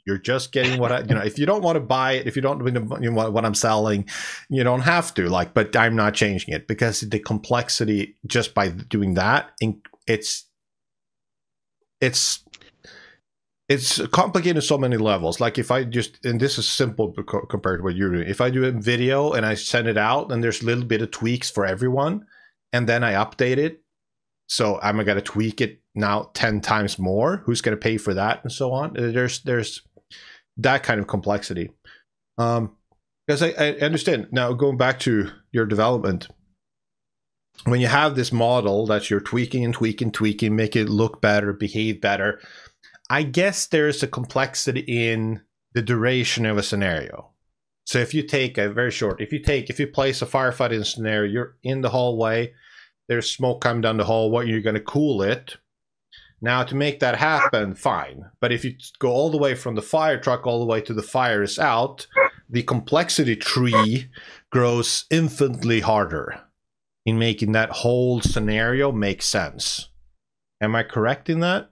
You're just getting what if you don't want to buy it, if you don't want what I'm selling, you don't have to, but I'm not changing it, because the complexity just by doing that, it's complicated on so many levels. Like if I just, and this is simple compared to what you're doing, if I do a video and I send it out and there's a little bit of tweaks for everyone, and then I update it, so I'm going to tweak it now 10 times more, who's going to pay for that, and so on. There's that kind of complexity. Because I understand. Now, going back to your development, when you have this model that you're tweaking and tweaking, make it look better, behave better, I guess there's a complexity in the duration of a scenario. So if you take if you place a firefighter in a scenario, you're in the hallway, there's smoke coming down the hallway, you're going to cool it. Now, to make that happen, fine. But if you go all the way from the fire truck all the way to the fire is out, the complexity tree grows infinitely harder in making that whole scenario make sense. Am I correct in that?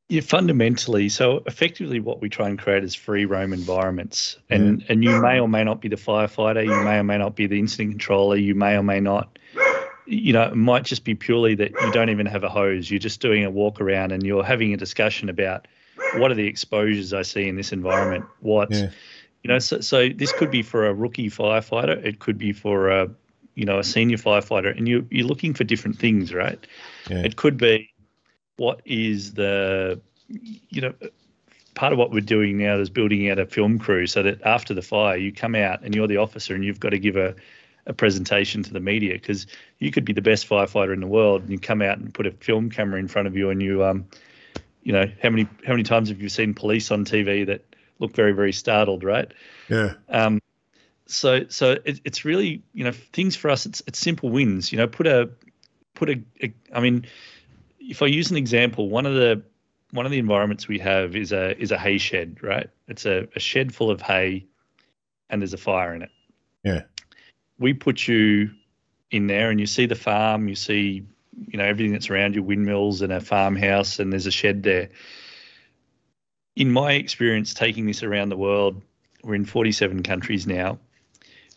Yeah, fundamentally. So effectively what we try and create is free roam environments. And you may or may not be the firefighter, you may or may not be the incident controller, you may or may not, it might just be purely that you don't even have a hose. You're just doing a walk around and you're having a discussion about what are the exposures I see in this environment. So this could be for a rookie firefighter. It could be for a senior firefighter, and you're looking for different things, right? It could be, what is the, part of what we're doing now is building out a film crew so that after the fire you come out and you're the officer and you've got to give a presentation to the media, because you could be the best firefighter in the world and you come out and put a film camera in front of you and you, how many times have you seen police on TV that look very, very startled, right? It's really, things for us. It's simple wins. I mean, if I use an example, one of the environments we have is a hay shed, right? It's a shed full of hay, and there's a fire in it. Yeah. We put you in there, and you see the farm. You see, everything that's around you, windmills and a farmhouse, and there's a shed there. In my experience, taking this around the world, we're in 47 countries now.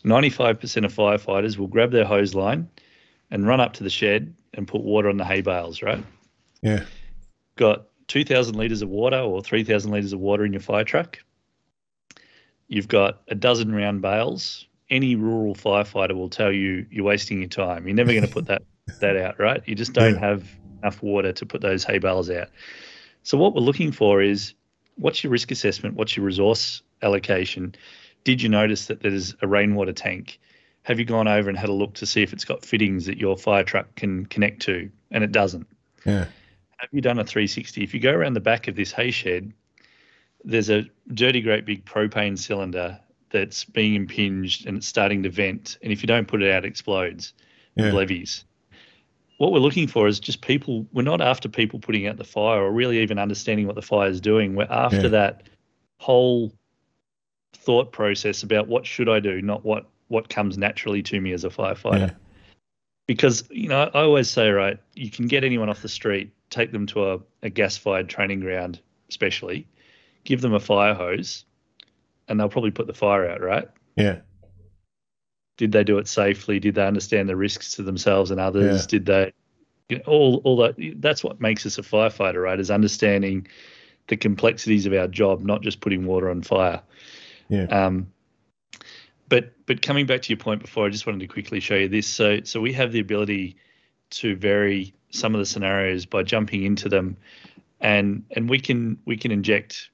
95% of firefighters will grab their hose line and run up to the shed and put water on the hay bales, right? Yeah. Got 2,000 litres of water or 3,000 litres of water in your fire truck. You've got a dozen round bales. Any rural firefighter will tell you you're wasting your time. You're never going to put that out, right? You just don't have enough water to put those hay bales out. So what we're looking for is, what's your risk assessment? What's your resource allocation? Did you notice that there's a rainwater tank? Have you gone over and had a look to see if it's got fittings that your fire truck can connect to? And it doesn't. Yeah. Have you done a 360? If you go around the back of this hay shed, there's a dirty, great big propane cylinder that's being impinged and it's starting to vent. And if you don't put it out, it explodes and levies. What we're looking for is just people. We're not after people putting out the fire or really even understanding what the fire is doing. We're after that whole thought process about what should I do, not what comes naturally to me as a firefighter. Yeah. Because, I always say, right, you can get anyone off the street, take them to a gas-fired training ground, especially, give them a fire hose, and they'll probably put the fire out, right? Yeah. Did they do it safely? Did they understand the risks to themselves and others? Yeah. Did they, all that? That's what makes us a firefighter, right? Is understanding the complexities of our job, not just putting water on fire. Yeah. But coming back to your point before, I just wanted to quickly show you this. So we have the ability to vary some of the scenarios by jumping into them, and we can inject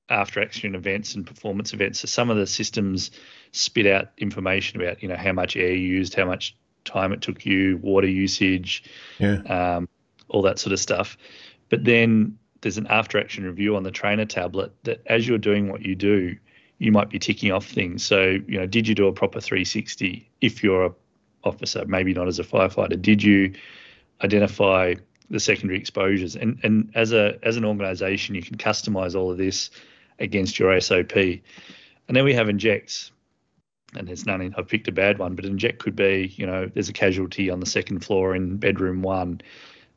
after action events and performance events. So some of the systems spit out information about how much air you used, how much time it took you, water usage, all that sort of stuff. But then there's an after action review on the trainer tablet that as you're doing what you do, you might be ticking off things. So, did you do a proper 360 if you're a officer, maybe not as a firefighter? Did you identify the secondary exposures? And as an organization, you can customize all of this against your SOP. And then we have injects. And there's none I've picked a bad one, but inject could be, there's a casualty on the second floor in bedroom 1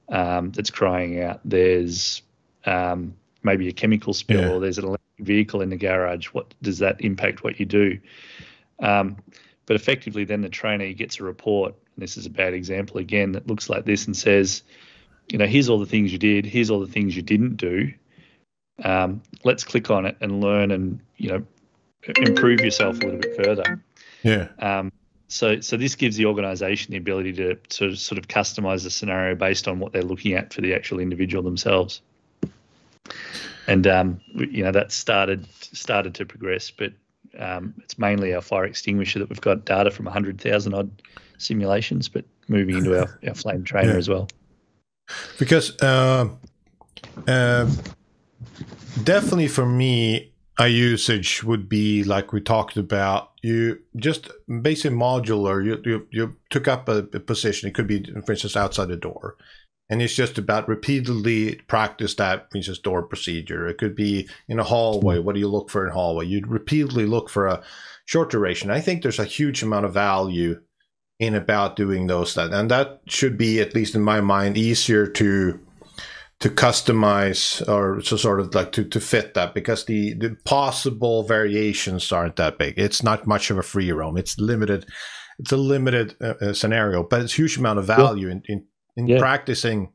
that's crying out. There's maybe a chemical spill, or there's an electric vehicle in the garage. What does that impact what you do? But effectively then the trainer gets a report, and this is a bad example again, that looks like this and says, here's all the things you did, here's all the things you didn't do. Let's click on it and learn and, improve yourself a little bit further. Yeah. So this gives the organisation the ability to sort of customise the scenario based on what they're looking at for the actual individual themselves. And that started to progress, but it's mainly our fire extinguisher that we've got data from 100,000 odd simulations, but moving into our FLAIM trainer as well. Because definitely for me, a usage would be like we talked about. You just basic modular. You took up a position. It could be, for instance, outside the door, and it's just about repeatedly practice that, for instance, door procedure. It could be in a hallway. What do you look for in a hallway? You'd repeatedly look for a short duration. I think there's a huge amount of value in about doing those things, and that should be, at least in my mind, easier to customize, or to sort of like to fit that, because the possible variations aren't that big. It's not much of a free roam. It's limited. It's a limited scenario, but it's a huge amount of value in practicing.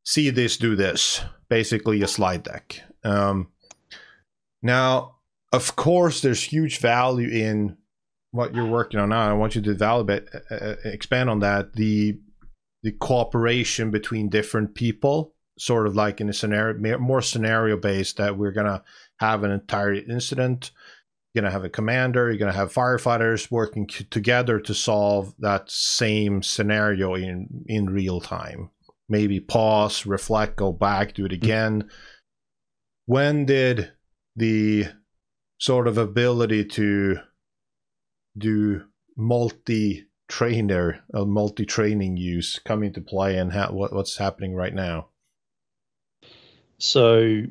See this, do this. Basically, a slide deck. Now, of course, there's huge value in what you're working on now. I want you to expand on that. The cooperation between different people, sort of like in a scenario, more scenario based, that we're going to have an entire incident. You're going to have a commander, you're going to have firefighters working together to solve that same scenario in real time. Maybe pause, reflect, go back, do it again. When did the sort of ability to do multi-training use come into play, and what's happening right now? So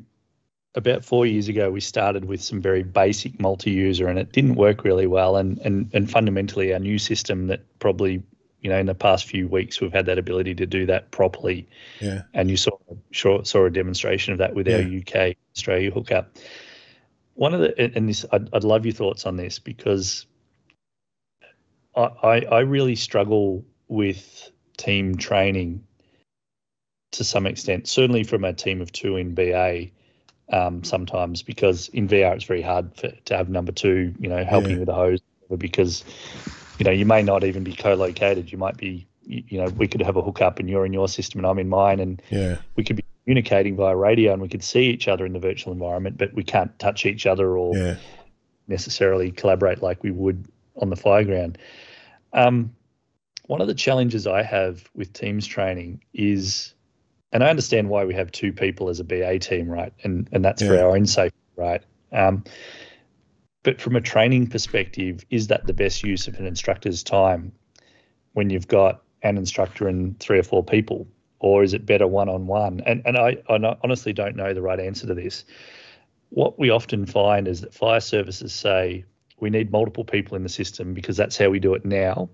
about 4 years ago, we started with some very basic multi-user, and it didn't work really well. And fundamentally, our new system that probably, in the past few weeks, we've had that ability to do that properly. Yeah. And you saw a demonstration of that with our UK Australia hookup. I'd love your thoughts on this, because I really struggle with team training to some extent, certainly from a team of two in BA. Sometimes, because in VR it's very hard to have number two, helping with the hose, because, you may not even be co-located. You might be, we could have a hookup and you're in your system and I'm in mine, and we could be communicating via radio and we could see each other in the virtual environment, but we can't touch each other or necessarily collaborate like we would on the fireground. One of the challenges I have with teams training is, and I understand why we have two people as a BA team, right? And that's for our own safety, right? But from a training perspective, is that the best use of an instructor's time when you've got an instructor and 3 or 4 people? Or is it better one-on-one? And I honestly don't know the right answer to this. What we often find is that fire services say, we need multiple people in the system because that's how we do it now,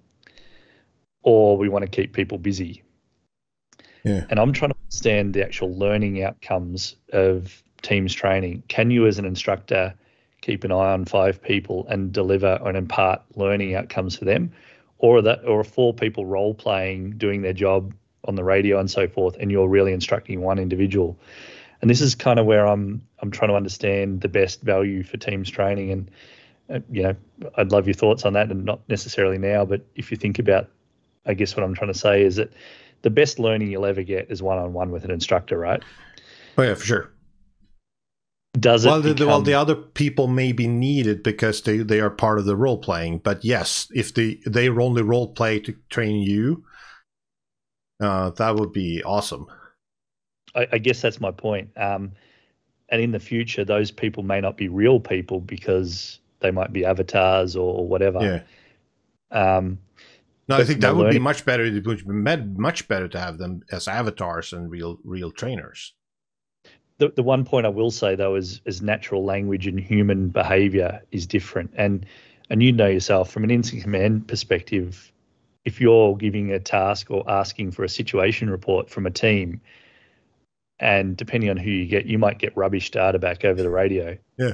or we want to keep people busy. And I'm trying to understand the actual learning outcomes of teams training. Can you, as an instructor, keep an eye on 5 people and deliver and impart learning outcomes for them? Or are 4 people role playing, doing their job on the radio and so forth, and you're really instructing one individual? And this is kind of where I'm trying to understand the best value for teams training. And I'd love your thoughts on that, and not necessarily now, but if you think about, I guess what I'm trying to say is that the best learning you'll ever get is one-on-one with an instructor, right? Oh yeah, for sure. The other people may be needed because they are part of the role playing. But yes, if they only role play to train you, that would be awesome. I guess that's my point. And in the future, those people may not be real people because they might be avatars or whatever. No, I think that would be much better. It would be much better to have them as avatars and real trainers. The one point I will say, though, is natural language and human behavior is different. And you know yourself, from an incident command perspective, if you're giving a task or asking for a situation report from a team, and depending on who you get, you might get rubbish data back over the radio. Yeah.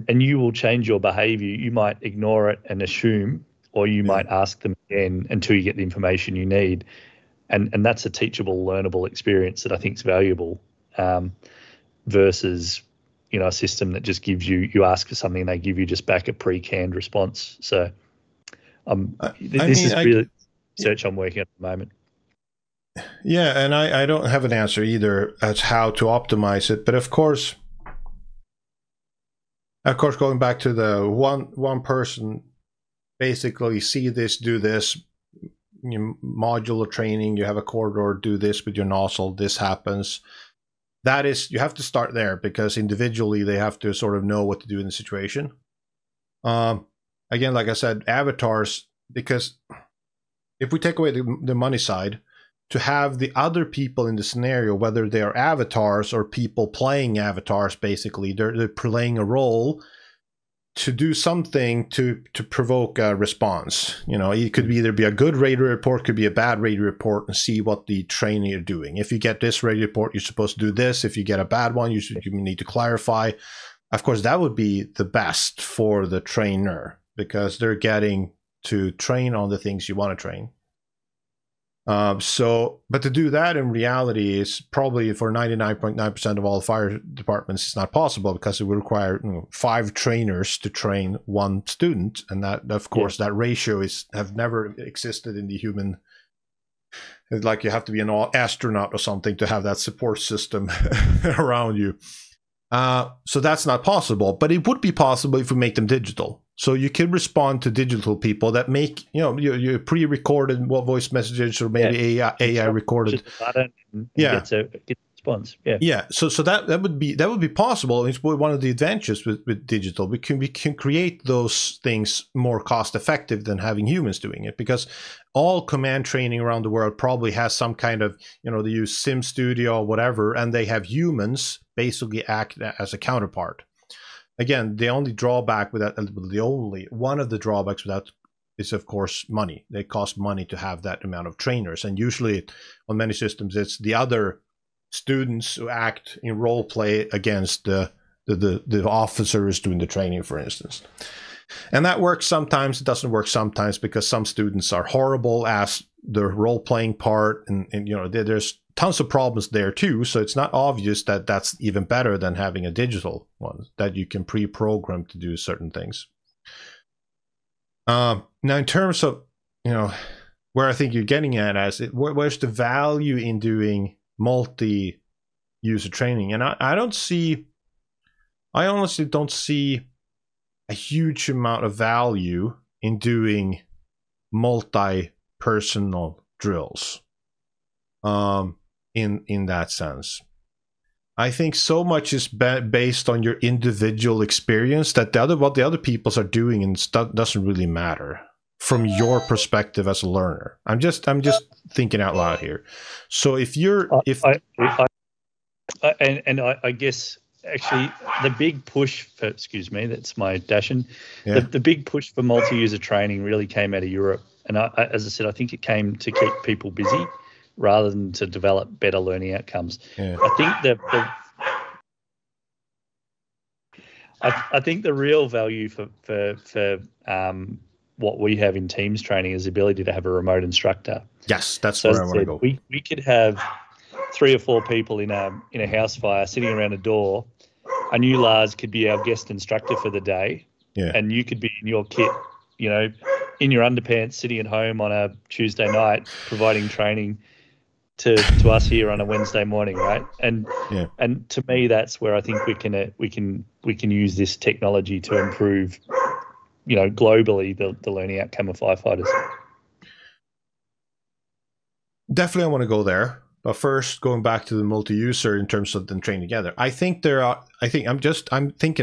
And you will change your behavior. You might ignore it and assume, or you might ask them again until you get the information you need. And that's a teachable, learnable experience that I think is valuable, versus, a system that just gives you ask for something and they give you just back a pre-canned response. So this is really research I'm working on at the moment. Yeah, and I don't have an answer either as how to optimize it. But of course, going back to the one person, basically see this, do this, modular training, you have a corridor, do this with your nozzle, this happens. That is, you have to start there, because individually they have to sort of know what to do in the situation. Again, like I said, avatars, because if we take away the money side, to have the other people in the scenario, whether they are avatars or people playing avatars, basically, they're playing a role to do something to provoke a response. It could either be a good radio report, could be a bad radio report, and see what the trainee are doing. If you get this radio report, you're supposed to do this. If you get a bad one, you need to clarify. Of course, that would be the best for the trainer, because they're getting to train on the things you want to train. But to do that in reality is probably, for 99.9% of all fire departments, it's not possible, because it would require 5 trainers to train 1 student, and that, of course, that ratio have never existed in the human. It's like you have to be an astronaut or something to have that support system around you. So that's not possible, but it would be possible if we make them digital. So you can respond to digital people that make, your pre-recorded voice messages, or maybe AI recorded. Gets response. Yeah. Yeah, so that would be possible. It's one of the advantages with digital. We can create those things more cost effective than having humans doing it, because all command training around the world probably has some kind of, they use Sim Studio or whatever, and they have humans basically act as a counterpart. Again, the only drawback with that, one of the drawbacks with that is, of course, money. They cost money to have that amount of trainers, and usually on many systems it's the other students who act in role play against the officers doing the training, for instance. And that works sometimes, it doesn't work sometimes, because some students are horrible as the role playing part, and there's tons of problems there too. So it's not obvious that that's even better than having a digital one that you can pre-program to do certain things. Now, in terms of where I think you're getting at, where's the value in doing multi-user training? And I honestly don't see a huge amount of value in doing multi-personal drills in that sense. I think so much is based on your individual experience that what the other peoples are doing and stuff doesn't really matter from your perspective as a learner. I'm just thinking out loud here. So if you're I guess actually the big push for, excuse me, that's my Dashin. Yeah. The big push for multi-user training really came out of Europe, and as I said, I think it came to keep people busy rather than to develop better learning outcomes. Yeah. I think the real value for what we have in Teams training is the ability to have a remote instructor. Yes, that's where I want to go. We could have 3 or 4 people in a house fire sitting around a door. I knew Lars could be our guest instructor for the day, and you could be in your kit, in your underpants, sitting at home on a Tuesday night, providing training to us here on a Wednesday morning, right? And to me, that's where I think we can use this technology to improve, globally the learning outcome of firefighters. Definitely, I want to go there. But first, going back to the multi-user in terms of them training together, I'm thinking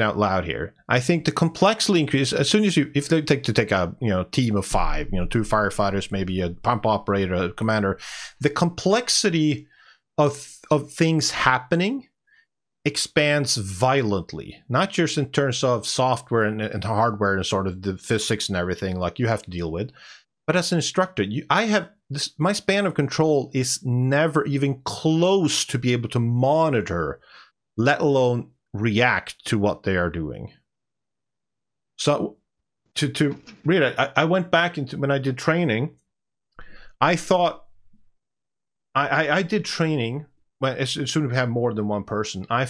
out loud here. I think the complexity increase as soon as if they take a team of 5, 2 firefighters, maybe a pump operator, a commander, the complexity of things happening expands violently, not just in terms of software and hardware and sort of the physics and everything like you have to deal with, but as an instructor, my span of control is never even close to be able to monitor, let alone react to what they are doing. So to read it, I went back into when I did training. I thought I did training. Well, as soon as we have more than one person, I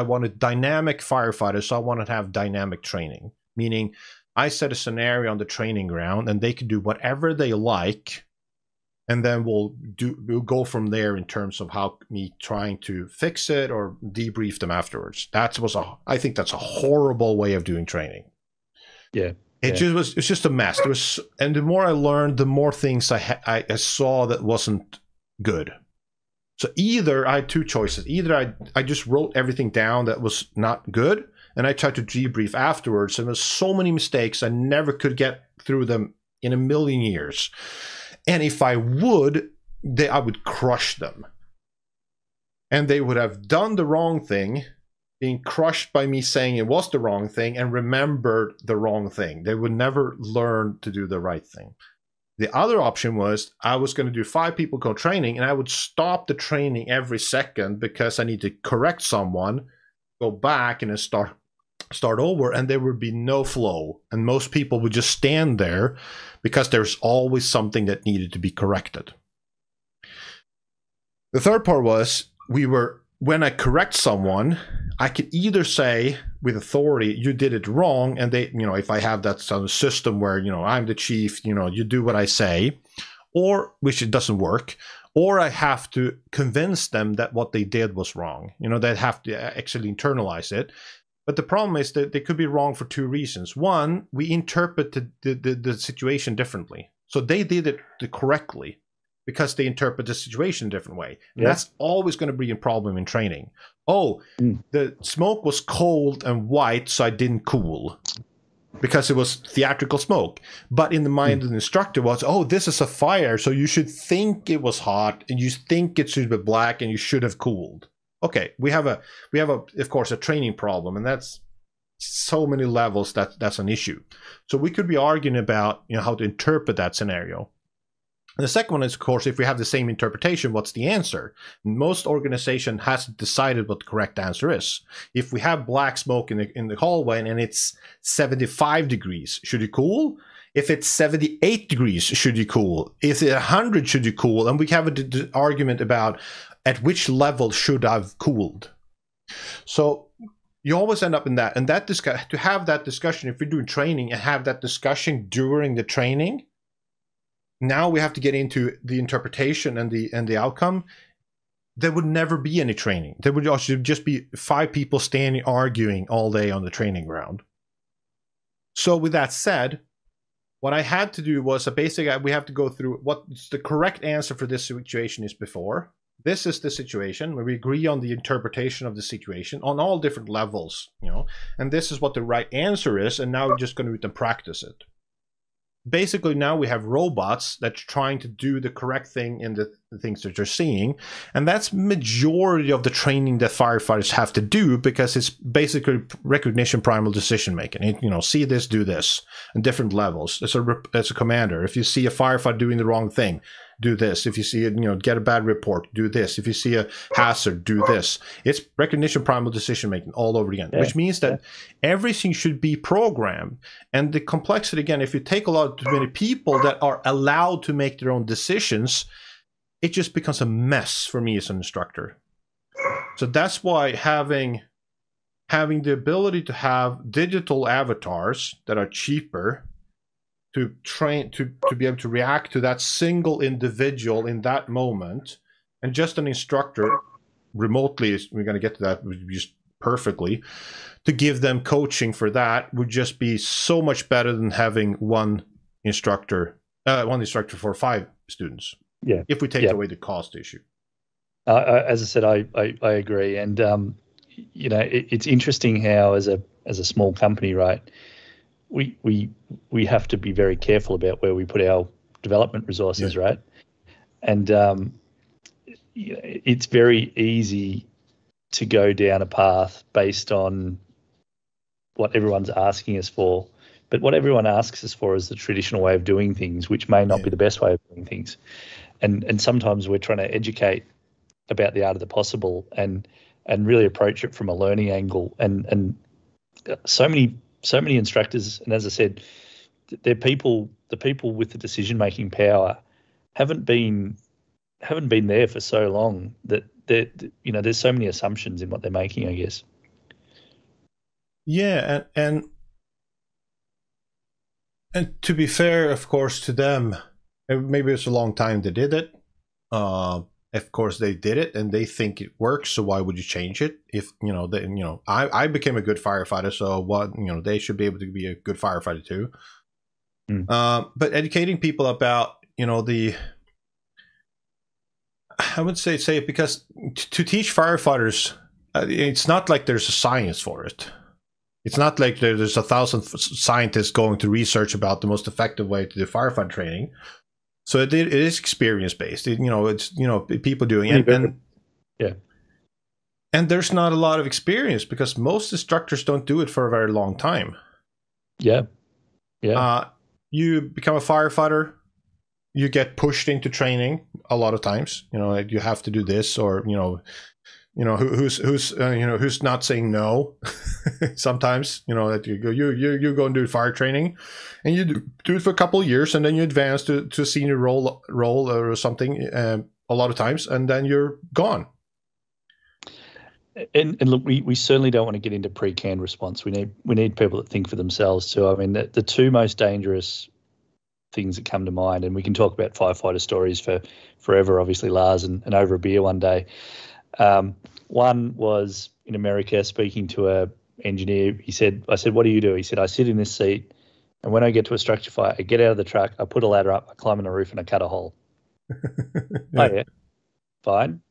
wanted dynamic firefighters, so I wanted to have dynamic training, meaning I set a scenario on the training ground and they can do whatever they like, and then we'll go from there in terms of how me trying to fix it or debrief them afterwards. I think that's a horrible way of doing training. Yeah. It's just a mess. And the more I learned, the more things I saw that wasn't good. So either I had 2 choices. Either I just wrote everything down that was not good, and I tried to debrief afterwards, and there was so many mistakes I never could get through them in a million years. And if I would crush them. And they would have done the wrong thing, being crushed by me saying it was the wrong thing, and remembered the wrong thing. They would never learn to do the right thing. The other option was I was going to do 5 people go training, and I would stop the training every second because I need to correct someone, go back and then start over, and there would be no flow. And most people would just stand there because there's always something that needed to be corrected. The third part was when I correct someone, I could either say with authority, you did it wrong. And they, if I have that sort of system where, I'm the chief, you do what I say, or which it doesn't work, or I have to convince them that what they did was wrong. They have to actually internalize it. But the problem is that they could be wrong for 2 reasons. One, we interpret the situation differently. So they did it correctly, because they interpret the situation a different way. And Yeah. that's always going to be a problem in training. Oh, the smoke was cold and white, so I didn't cool because it was theatrical smoke. But in the mind of the instructor was, oh, this is a fire, so you should think it was hot and you think it should be black and you should have cooled. Okay, we have of course a training problem, and that's so many levels that's an issue. So we could be arguing about, you know, how to interpret that scenario. And the second one is, of course, if we have the same interpretation, what's the answer? Most organization hasn't decided what the correct answer is. If we have black smoke in the hallway and it's 75 degrees, should you cool? If it's 78 degrees, should you cool? If it's 100, should you cool? And we have an argument about at which level should I've cooled. So you always end up in that. And that to have that discussion, if you're doing training and have that discussion during the training, now we have to get into the interpretation and the outcome. There would never be any training. There would just be 5 people standing arguing all day on the training ground. So with that said, what I had to do was basically we have to go through what the correct answer for this situation is before. This is the situation where we agree on the interpretation of the situation on all different levels, you know, and this is what the right answer is, and now we're just going to practice it. Basically, now we have robots that's trying to do the correct thing in the things that you're seeing. And that's majority of the training that firefighters have to do, because it's basically recognition, primal decision making. You know, see this, do this, and different levels. As a commander, if you see a firefighter doing the wrong thing, do this. If you see it, you know, get a bad report, do this. If you see a hazard, do this. It's recognition, primal decision making all over again, which means that everything should be programmed. And the complexity, again, if you take a lot too many people that are allowed to make their own decisions, it just becomes a mess for me as an instructor. So that's why having the ability to have digital avatars that are cheaper to train, to be able to react to that single individual in that moment, and just an instructor remotely, we're going to get to that just perfectly, to give them coaching for that would just be so much better than having one instructor for 5 students. Yeah. If we take away the cost issue. As I said, I agree, and you know, it's interesting how as a small company, right, we have to be very careful about where we put our development resources, right? And you know, it's very easy to go down a path based on what everyone's asking us for. But what everyone asks us for is the traditional way of doing things, which may not be the best way of doing things. And sometimes we're trying to educate about the art of the possible and really approach it from a learning angle. And so many instructors, and as I said, the people with the decision-making power haven't been there for so long that you know, there's so many assumptions in what they're making, I guess. Yeah, and to be fair, of course, to them, maybe it's a long time they did it. Of course, they did it, and they think it works. So why would you change it? If I became a good firefighter, so what? They should be able to be a good firefighter too. But educating people about I would say because to teach firefighters, it's not like there's a science for it. It's not like there's 1,000 scientists going to research about the most effective way to do firefighter training. So it is experience based. It's people doing it, and there's not a lot of experience because most instructors don't do it for a very long time. Yeah. You become a firefighter, you get pushed into training a lot of times. You have to do this, or who's not saying no. Sometimes that you go and do fire training, and you do it for a couple of years, and then you advance to a senior role or something a lot of times, and then you're gone. And look, we certainly don't want to get into pre-canned response. We need people that think for themselves too. I mean, the two most dangerous things that come to mind, and we can talk about firefighter stories for forever, obviously, Lars, and over a beer one day. One was in America, speaking to a engineer. I said, what do you do? He said, I sit in this seat, and when I get to a structure fire, I get out of the truck, I put a ladder up, I climb on the roof, and I cut a hole. Oh, yeah, fine.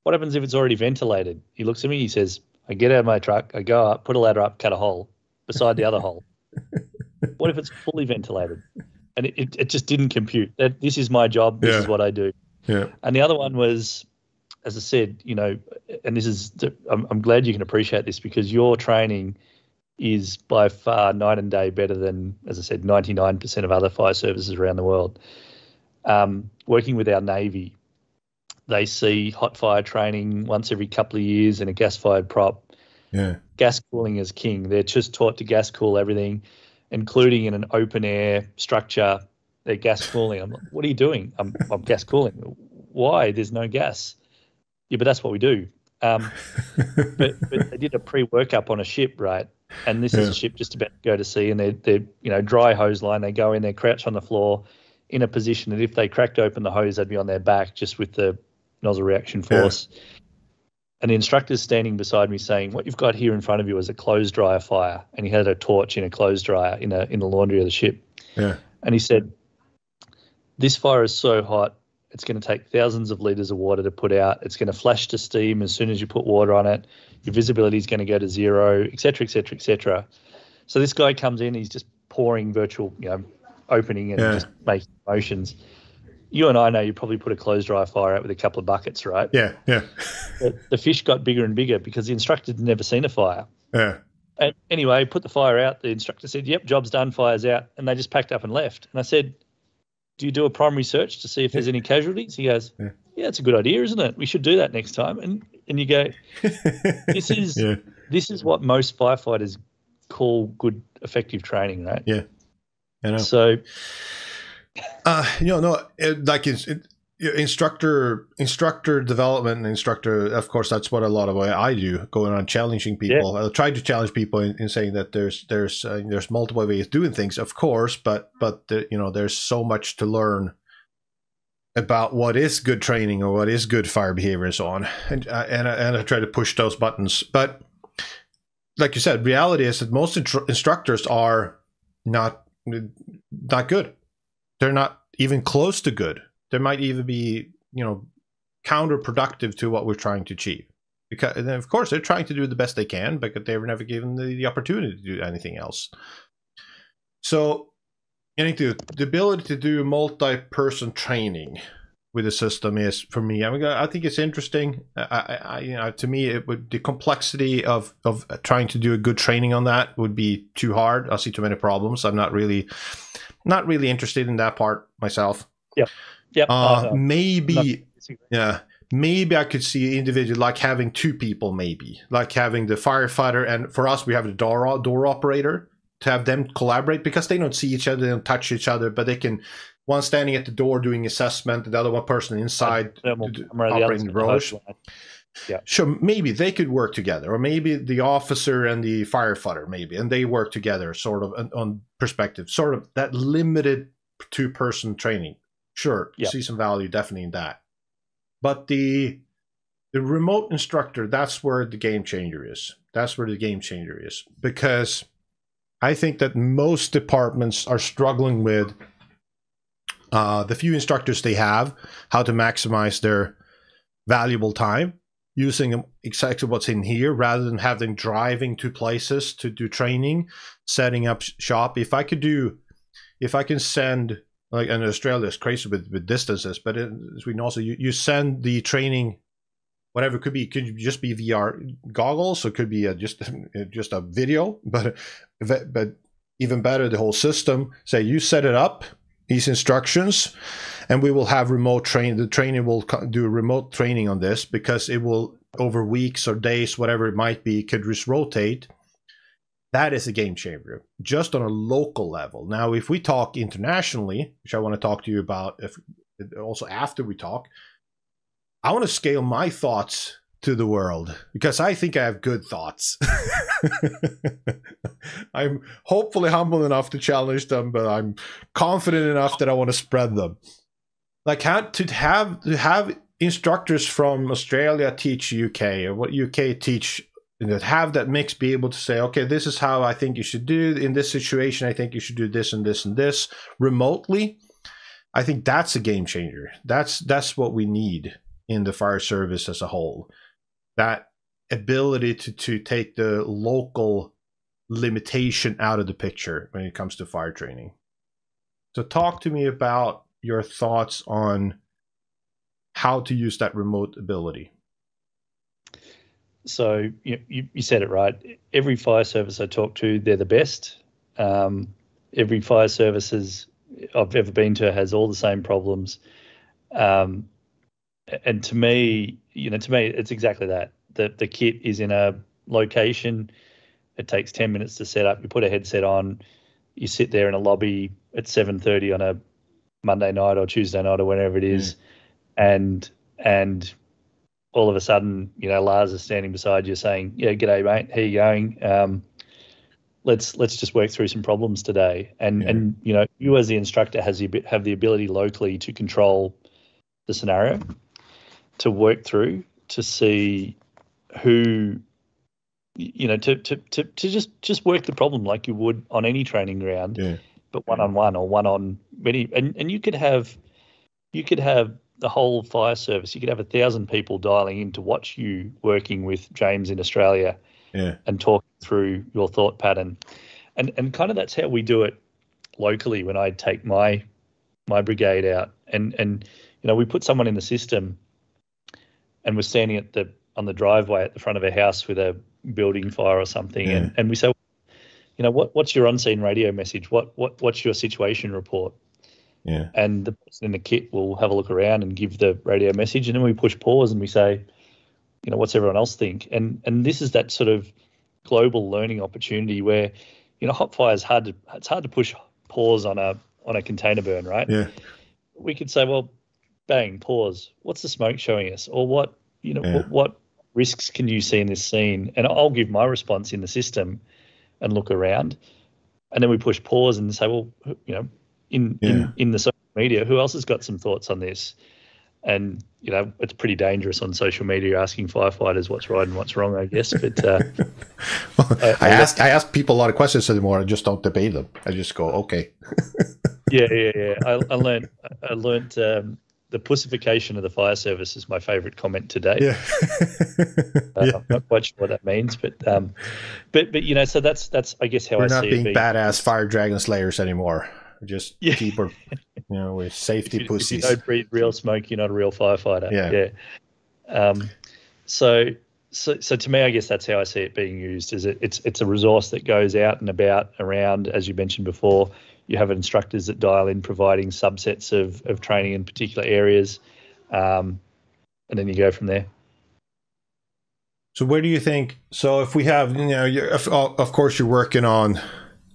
What happens if it's already ventilated? He looks at me, he says, I get out of my truck, I go up, put a ladder up, cut a hole beside the other hole. What if it's fully ventilated? And it just didn't compute. That this is my job, this is what I do. Yeah. And the other one was, as I said, and this is, I'm glad you can appreciate this, because your training is by far night and day better than, as I said, 99% of other fire services around the world. Working with our Navy, they see hot fire training once every couple of years in a gas-fired prop. Yeah. Gas cooling is king. They're just taught to gas cool everything, including in an open-air structure. They're gas cooling. I'm like, what are you doing? I'm gas cooling. Why? There's no gas. Yeah, but that's what we do. But they did a pre-workup on a ship, right? And this is a ship just about to go to sea, and they're dry hose line. They go in, they crouch on the floor in a position that if they cracked open the hose, they'd be on their back just with the nozzle reaction force. Yeah. And the instructor's standing beside me saying, what you've got here in front of you is a clothes dryer fire. And he had a torch in a clothes dryer in the laundry of the ship. Yeah. And he said, this fire is so hot, it's going to take thousands of litres of water to put out. It's going to flash to steam as soon as you put water on it. Your visibility is going to go to zero, et cetera, et cetera, et cetera. So this guy comes in, he's just pouring virtual, opening and just making motions. You and I know you probably put a clothes dryer fire out with a couple of buckets, right? Yeah, yeah. The fish got bigger and bigger because the instructor had never seen a fire. Yeah. And anyway, put the fire out. The instructor said, yep, job's done, fire's out. And they just packed up and left. And I said, do you do a primary search to see if there's any casualties? He goes, yeah, it's a good idea, isn't it? We should do that next time. And you go, this is what most firefighters call good, effective training, right? Yeah, I know. So, instructor development and instructor, of course, that's what a lot of what I do, going on challenging people. I try to challenge people in saying that there's multiple ways of doing things, of course, but there's so much to learn about what is good training or what is good fire behavior and so on, and I try to push those buttons. But like you said, reality is that most instructors are not good. They're not even close to good. They might even be, counterproductive to what we're trying to achieve. Because, and of course, they're trying to do the best they can, but they were never given the opportunity to do anything else. So, the ability to do multi-person training with the system is, for me, I think it's interesting. To me, the complexity of trying to do a good training on that would be too hard. I see too many problems. I'm not really interested in that part myself. Yeah. Maybe I could see individual, like having two people, maybe like having the firefighter, and for us we have the door operator, to have them collaborate, because they don't see each other, they don't touch each other, but they can, one standing at the door doing assessment, and the other one person inside operating the rollers. Yeah, sure, maybe they could work together, or maybe the officer and the firefighter, and they work together, sort of on perspective, sort of that limited two-person training. Sure, see some value definitely in that. But the remote instructor, that's where the game changer is. Because I think that most departments are struggling with the few instructors they have, how to maximize their valuable time, using exactly what's in here, rather than have them driving to places to do training, setting up shop. If I can send, like, and Australia is crazy with distances, but we can also, you send the training, whatever it could be. It could just be VR goggles, so it could be just a video, but even better, the whole system. Say you set it up, these instructions, and we will have remote training. The trainer will do remote training on this, because it will, over weeks or days, whatever it might be, could just rotate. That is a game changer, just on a local level. Now, if we talk internationally, which I want to talk to you about also after we talk, I want to scale my thoughts to the world, because I think I have good thoughts. I'm hopefully humble enough to challenge them, but I'm confident enough that I want to spread them. Like, to have instructors from Australia teach UK, or what UK teach, that have that mix, be able to say, okay, this is how I think you should do in this situation. I think you should do this and this and this remotely. I think that's a game changer. That's what we need in the fire service as a whole. That ability to take the local limitation out of the picture when it comes to fire training. So talk to me about your thoughts on how to use that remote ability. So you said it right. Every fire service I talk to, they're the best. Every fire service I've ever been to has all the same problems. And to me, it's exactly that. The kit is in a location. It takes 10 minutes to set up. You put a headset on. You sit there in a lobby at 7:30 on a Monday night or Tuesday night or whenever it is, and all of a sudden, Lars is standing beside you saying, "Yeah, g'day, mate. How you going? Let's just work through some problems today." And you as the instructor have the ability locally to control the scenario, to work through, to see who, to just work the problem like you would on any training ground, but one-on-one or one-on many. And you could have the whole fire service. You could have 1,000 people dialing in to watch you working with James in Australia, and talk through your thought pattern, and kind of that's how we do it locally. When I take my brigade out, and we put someone in the system, and we're standing on the driveway at the front of a house with a building fire or something, and we say, what's your on-scene radio message? What's your situation report? And the person in the kit will have a look around and give the radio message, and then we push pause and we say, what's everyone else think? And this is that sort of global learning opportunity where, hot fire is it's hard to push pause on a container burn, right? We could say, well, bang, pause. What's the smoke showing us? Or what risks can you see in this scene? And I'll give my response in the system and look around, and then we push pause and say, well, in the social media, who else has got some thoughts on this? And it's pretty dangerous on social media asking firefighters what's right and what's wrong, I guess. But I ask people a lot of questions anymore. I just don't debate them. I just go, okay. Yeah. I learned the pussification of the fire service is my favourite comment to date. I'm not quite sure what that means, but so that's I guess how we're I not see being it. Badass fire dragon slayers anymore. We're just keeper, we're safety pussies. If you don't breathe real smoke, you're not a real firefighter. So to me, I guess that's how I see it being used. Is it's a resource that goes out and about around, as you mentioned before. You have instructors that dial in, providing subsets of training in particular areas, and then you go from there. So where do you think? So if we have, of course, you're working on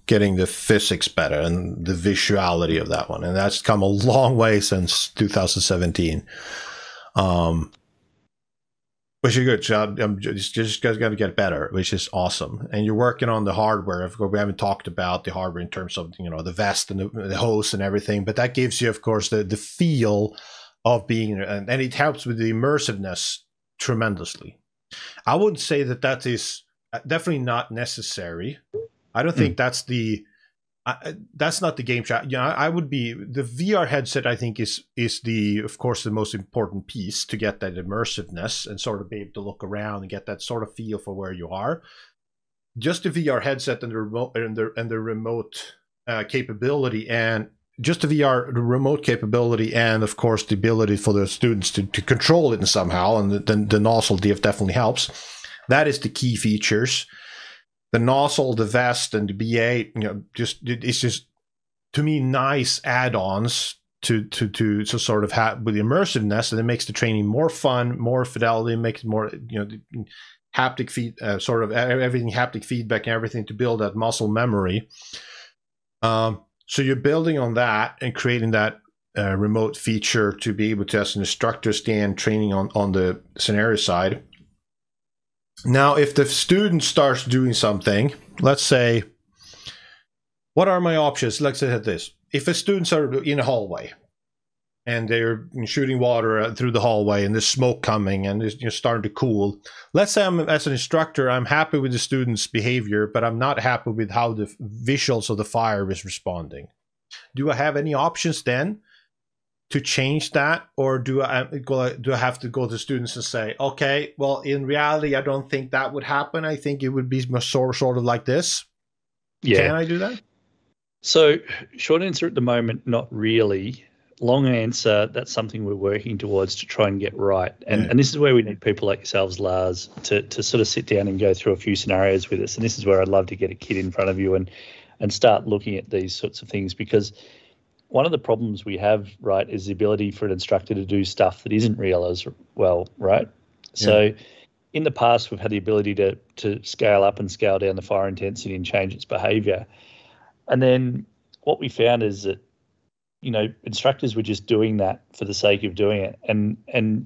getting the physics better and the visuality of that one, and that's come a long way since 2017. Which is good. So I'm just going to get better, which is awesome. And you're working on the hardware. Of course, we haven't talked about the hardware in terms of the vest and the hose and everything, but that gives you, of course, the feel of being, and it helps with the immersiveness tremendously. I would say that is definitely not necessary. I don't think that's not the game chat. I would be the VR headset. I think is of course the most important piece to get that immersiveness and sort of be able to look around and get that sort of feel for where you are. Just the VR headset and the remote capability, and just the remote capability, and of course the ability for the students to control it somehow, and the nozzle definitely helps. That is the key features. The nozzle, the vest, and the BA, it's just, to me, nice add-ons to sort of have with the immersiveness, and it makes the training more fun, more fidelity, makes it more, haptic sort of everything haptic feedback and everything to build that muscle memory. So you're building on that and creating that remote feature to be able to, as an instructor, stand training on the scenario side. Now, if the student starts doing something, let's say, what are my options? Let's say this. If the students are in a hallway and they're shooting water through the hallway and there's smoke coming and it's starting to cool, let's say as an instructor, I'm happy with the student's behavior, but I'm not happy with how the visuals of the fire is responding. Do I have any options then to change that, or do I have to go to students and say, okay, well, in reality, I don't think that would happen. I think it would be sort of like this. Yeah. Can I do that? So, short answer at the moment, not really. Long answer, that's something we're working towards to try and get right. And this is where we need people like yourselves, Lars, to sort of sit down and go through a few scenarios with us. And this is where I'd love to get a kid in front of you and start looking at these sorts of things, because one of the problems we have, right, is the ability for an instructor to do stuff that isn't real as well, right? Yeah. So in the past, we've had the ability to scale up and scale down the fire intensity and change its behavior. And then what we found is that, you know, instructors were just doing that for the sake of doing it. And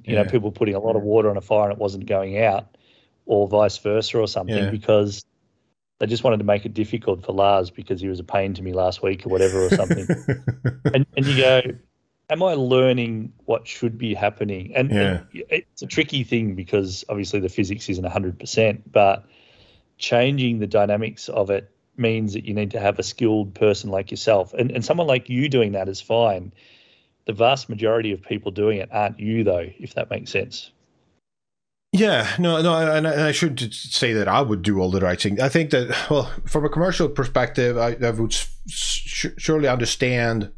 you know, people putting a lot of water on a fire and it wasn't going out, or vice versa or something, because they just wanted to make it difficult for Lars because he was a pain to me last week or whatever or something. and you go, am I learning what should be happening? And it's a tricky thing because obviously the physics isn't 100%, but changing the dynamics of it means that you need to have a skilled person like yourself. And someone like you doing that is fine. The vast majority of people doing it aren't you, though, if that makes sense. Yeah, no, and I should say that I would do all the right thing. I think that, well, from a commercial perspective, I would surely understand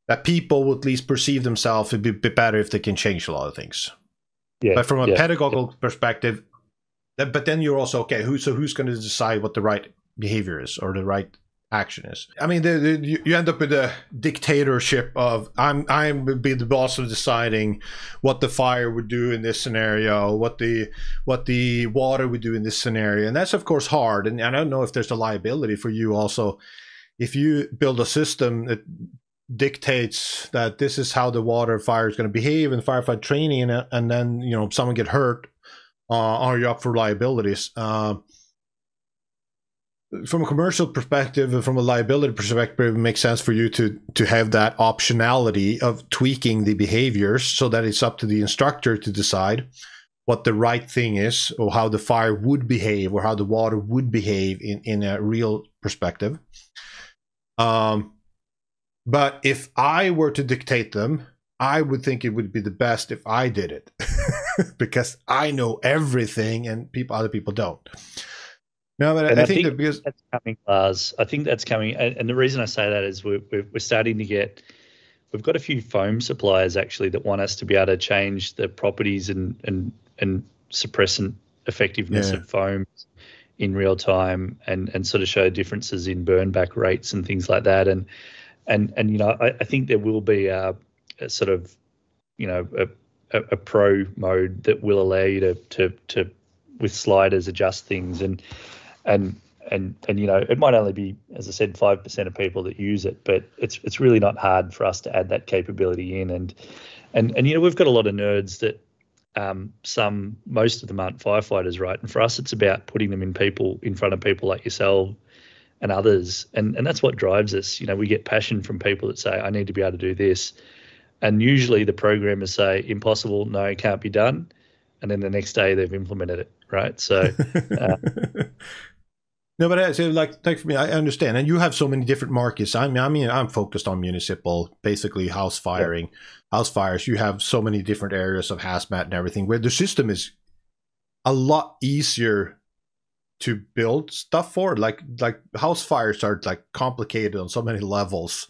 that people would at least perceive themselves to be better if they can change a lot of things. Yeah. But from a pedagogical perspective, but then you're also, okay, who's going to decide what the right behavior is or the right action is? I mean, you end up with a dictatorship of I'm be the boss of deciding what the fire would do in this scenario, what the water would do in this scenario, and that's of course hard. And I don't know if there's a liability for you also if you build a system that dictates that this is how the water fire is going to behave in firefight training, and then, you know, someone get hurt. Are you up for liabilities? From a commercial perspective and from a liability perspective, it makes sense for you to have that optionality of tweaking the behaviors so that it's up to the instructor to decide what the right thing is, or how the fire would behave, or how the water would behave in a real perspective. But if I were to dictate them, I would think it would be the best if I did it because I know everything and other people don't. No, but I think that because that's coming, Lars. I think that's coming, and the reason I say that is we're starting to get. We've got a few foam suppliers actually that want us to be able to change the properties and suppressant effectiveness of foam in real time, and sort of show differences in burn back rates and things like that. And you know, I think there will be a sort of, you know, a pro mode that will allow you to with sliders adjust things and you know, it might only be, as I said, 5% of people that use it, but it's really not hard for us to add that capability in. And you know, we've got a lot of nerds that most of them aren't firefighters, right? And for us, it's about putting them in front of people like yourself and others, and that's what drives us. You know, we get passion from people that say, I need to be able to do this, and usually the programmers say, impossible, no, it can't be done, and then the next day they've implemented it, right? So no, but so like for me, I understand, and you have so many different markets. I mean, I'm focused on municipal, basically house firing, house fires. You have so many different areas of hazmat and everything, where the system is a lot easier to build stuff for. Like house fires are like complicated on so many levels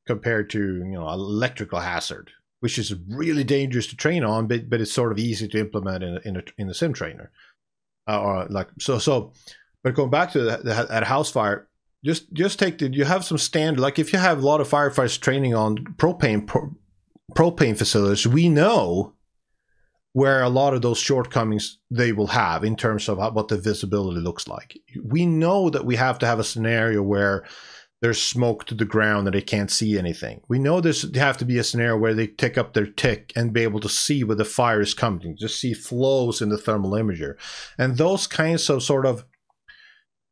compared to, you know, electrical hazard, which is really dangerous to train on, but it's sort of easy to implement in a sim trainer, or like so. But going back to that house fire, just take you have some standard, like if you have a lot of firefighters training on propane facilities, we know where a lot of those shortcomings they will have in terms of what the visibility looks like. We know that we have to have a scenario where there's smoke to the ground and they can't see anything. We know there have to be a scenario where they take up their tick and be able to see where the fire is coming, just see flows in the thermal imager. And those kinds of sort of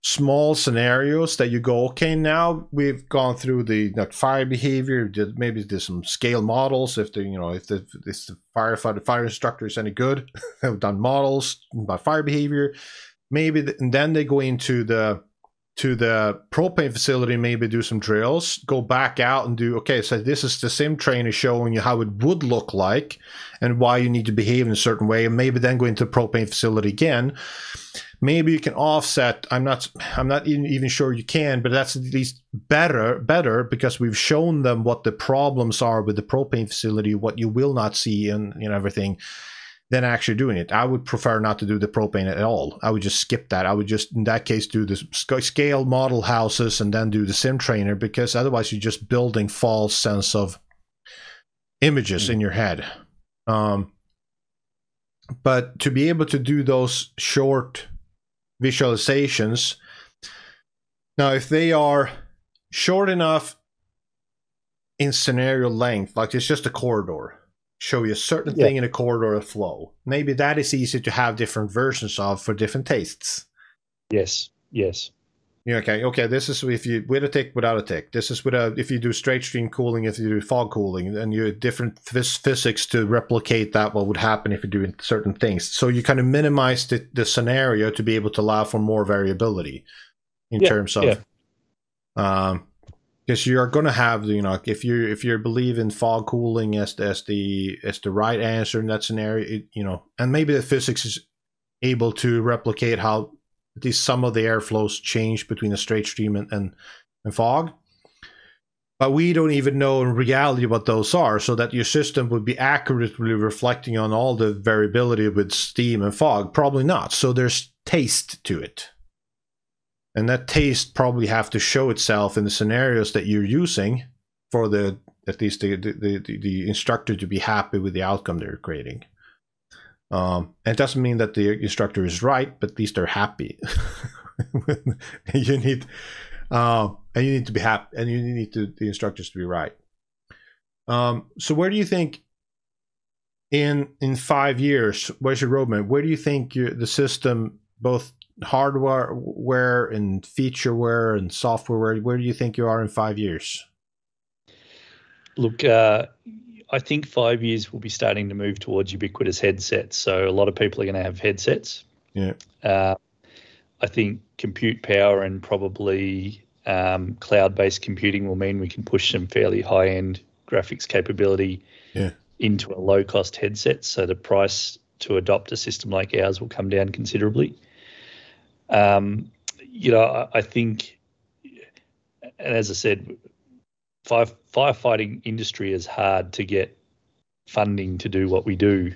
small scenarios that you go, okay, now we've gone through the fire behavior, maybe there's some scale models if the fire instructor is any good. They've done models about fire behavior, maybe and then they go into the to the propane facility, maybe do some drills, go back out and do, okay, so this is the sim trainer showing you how it would look like and why you need to behave in a certain way, and maybe then go into the propane facility again. Maybe you can offset. I'm not even sure you can, but that's at least better because we've shown them what the problems are with the propane facility, what you will not see, and everything, than actually doing it. I would prefer not to do the propane at all. I would just skip that. I would just, in that case, do the scale model houses and then do the sim trainer, because otherwise you're just building false sense of images in your head. But to be able to do those short visualizations, now if they are short enough in scenario length, like it's just a corridor, show you a certain thing in a corridor of flow, maybe that is easy to have different versions of for different tastes. Yes. Yeah, okay, this is if you with a tick, without a tick. This is with a, if you do straight stream cooling, if you do fog cooling, and you have different physics to replicate that, what would happen if you do certain things. So you kind of minimize the scenario to be able to allow for more variability in terms of because you are going to have, if you believe in fog cooling as the right answer in that scenario, and maybe the physics is able to replicate how at least some of the airflows change between a straight stream and fog. But we don't even know in reality what those are, so that your system would be accurately reflecting on all the variability with steam and fog. Probably not. So there's taste to it. And that taste probably have to show itself in the scenarios that you're using for at least the instructor to be happy with the outcome they're creating. And it doesn't mean that the instructor is right, but at least they're happy. You need to be happy, and you need the instructors to be right. So where do you think in 5 years, where's your roadmap? Where do you think the system, both hardware and featureware and software, where do you think you are in 5 years? Look, I think 5 years we'll be starting to move towards ubiquitous headsets. So a lot of people are going to have headsets. Yeah. I think compute power and probably cloud-based computing will mean we can push some fairly high-end graphics capability into a low-cost headset. So the price to adopt a system like ours will come down considerably. I think, and as I said, firefighting industry is hard to get funding to do what we do.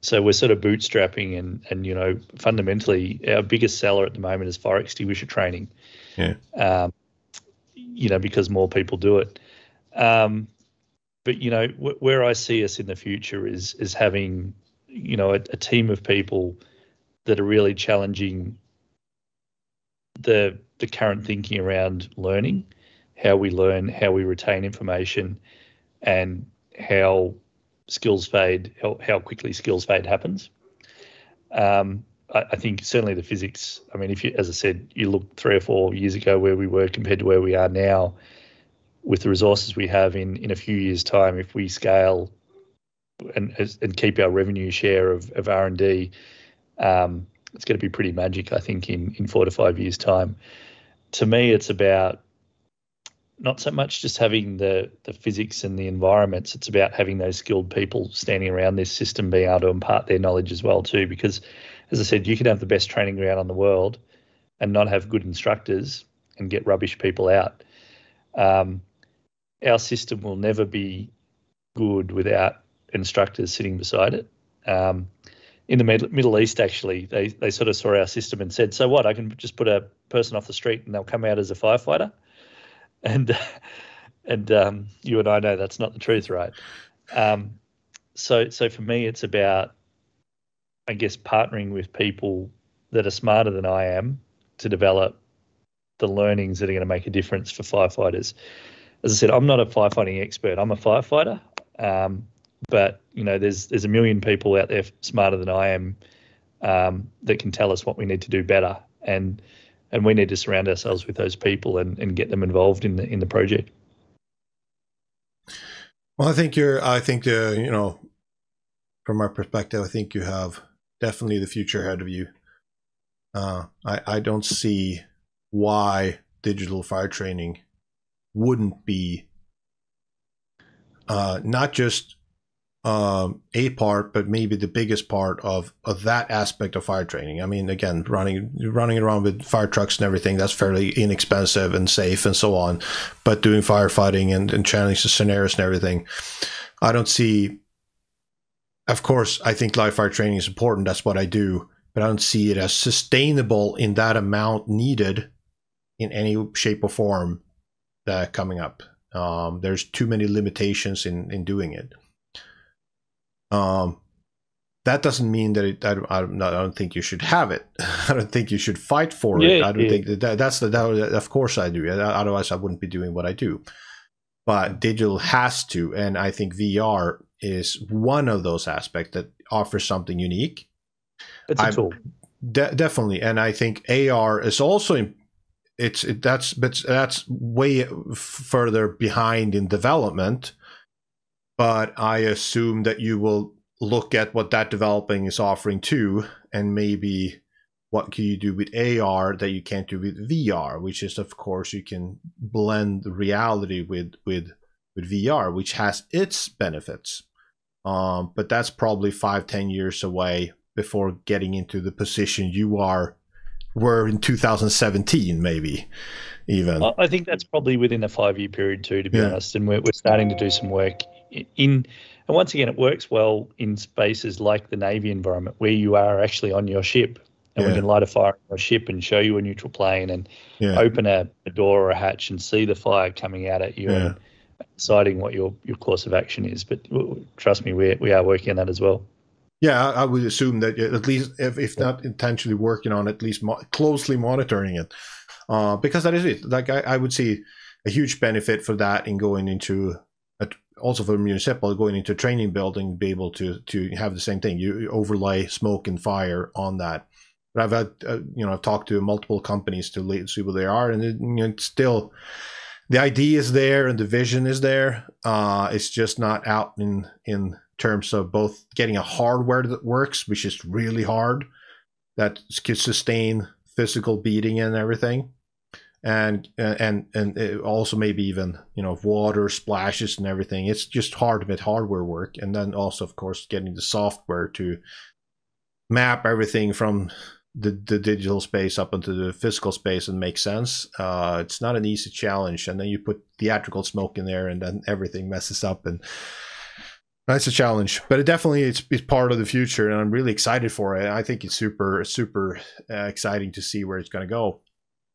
So we're sort of bootstrapping, and fundamentally our biggest seller at the moment is fire extinguisher training. Because more people do it. But where I see us in the future is having a team of people that are really challenging the current thinking around learning, how we learn, how we retain information, and how skills fade, how quickly skills fade happens. I think certainly the physics, I mean, as I said, you look 3 or 4 years ago where we were compared to where we are now, with the resources we have in a few years' time, if we scale and keep our revenue share of R&D, it's going to be pretty magic, I think, in 4 to 5 years' time. To me, it's about not so much just having the physics and the environments, it's about having those skilled people standing around this system being able to impart their knowledge as well too, because as I said, you can have the best training ground in the world and not have good instructors and get rubbish people out. Our system will never be good without instructors sitting beside it. In the Middle East, actually, they sort of saw our system and said, so what, I can just put a person off the street and they'll come out as a firefighter? And you and I know that's not the truth, right? So for me, it's about, I guess, partnering with people that are smarter than I am to develop the learnings that are going to make a difference for firefighters. As I said, I'm not a firefighting expert. I'm a firefighter. But, there's a million people out there smarter than I am that can tell us what we need to do better. And we need to surround ourselves with those people and get them involved in the project. Well, I think from our perspective, I think you have definitely the future ahead of you. I don't see why digital fire training wouldn't be not just a part, but maybe the biggest part of that aspect of fire training. I mean, again, running around with fire trucks and everything, that's fairly inexpensive and safe and so on. But doing firefighting and challenging the scenarios and everything, I don't see. Of course, I think live fire training is important. That's what I do. But I don't see it as sustainable in that amount needed in any shape or form coming up. There's too many limitations in doing it. That doesn't mean that I don't think you should have it. I don't think you should fight for it. I don't think that's of course I do. Otherwise, I wouldn't be doing what I do. But digital has to, and I think VR is one of those aspects that offers something unique. It's a tool. Definitely, and I think AR is also that's way further behind in development. But I assume that you will look at what that developing is offering too, and maybe what can you do with AR that you can't do with VR, which is, of course, you can blend reality with VR, which has its benefits. But that's probably 5-10 years away before getting into the position you were in 2017, maybe even. I think that's probably within a 5-year period too, to be honest. And we're starting to do some work and once again, it works well in spaces like the Navy environment where you are actually on your ship, and we can light a fire on your ship and show you a neutral plane and open a door or a hatch and see the fire coming out at you and deciding what your course of action is. But trust me, we are working on that as well. Yeah, I would assume that at least, if not intentionally working on, at least closely monitoring it, because that is it. Like I would see a huge benefit for that in going into, also for municipal, going into a training building, be able to have the same thing. You overlay smoke and fire on that. But I've had, I've talked to multiple companies to see what they are, and it's still, the idea is there and the vision is there. It's just not out in terms of both getting a hardware that works, which is really hard, that can sustain physical beating and everything, and also maybe even water splashes and everything. It's just hard to make hardware work, and then also, of course, getting the software to map everything from the digital space up into the physical space and make sense. It's not an easy challenge, and then you put theatrical smoke in there, and then everything messes up, and that's a challenge. But it definitely it's part of the future, and I'm really excited for it. I think it's super exciting to see where it's going to go.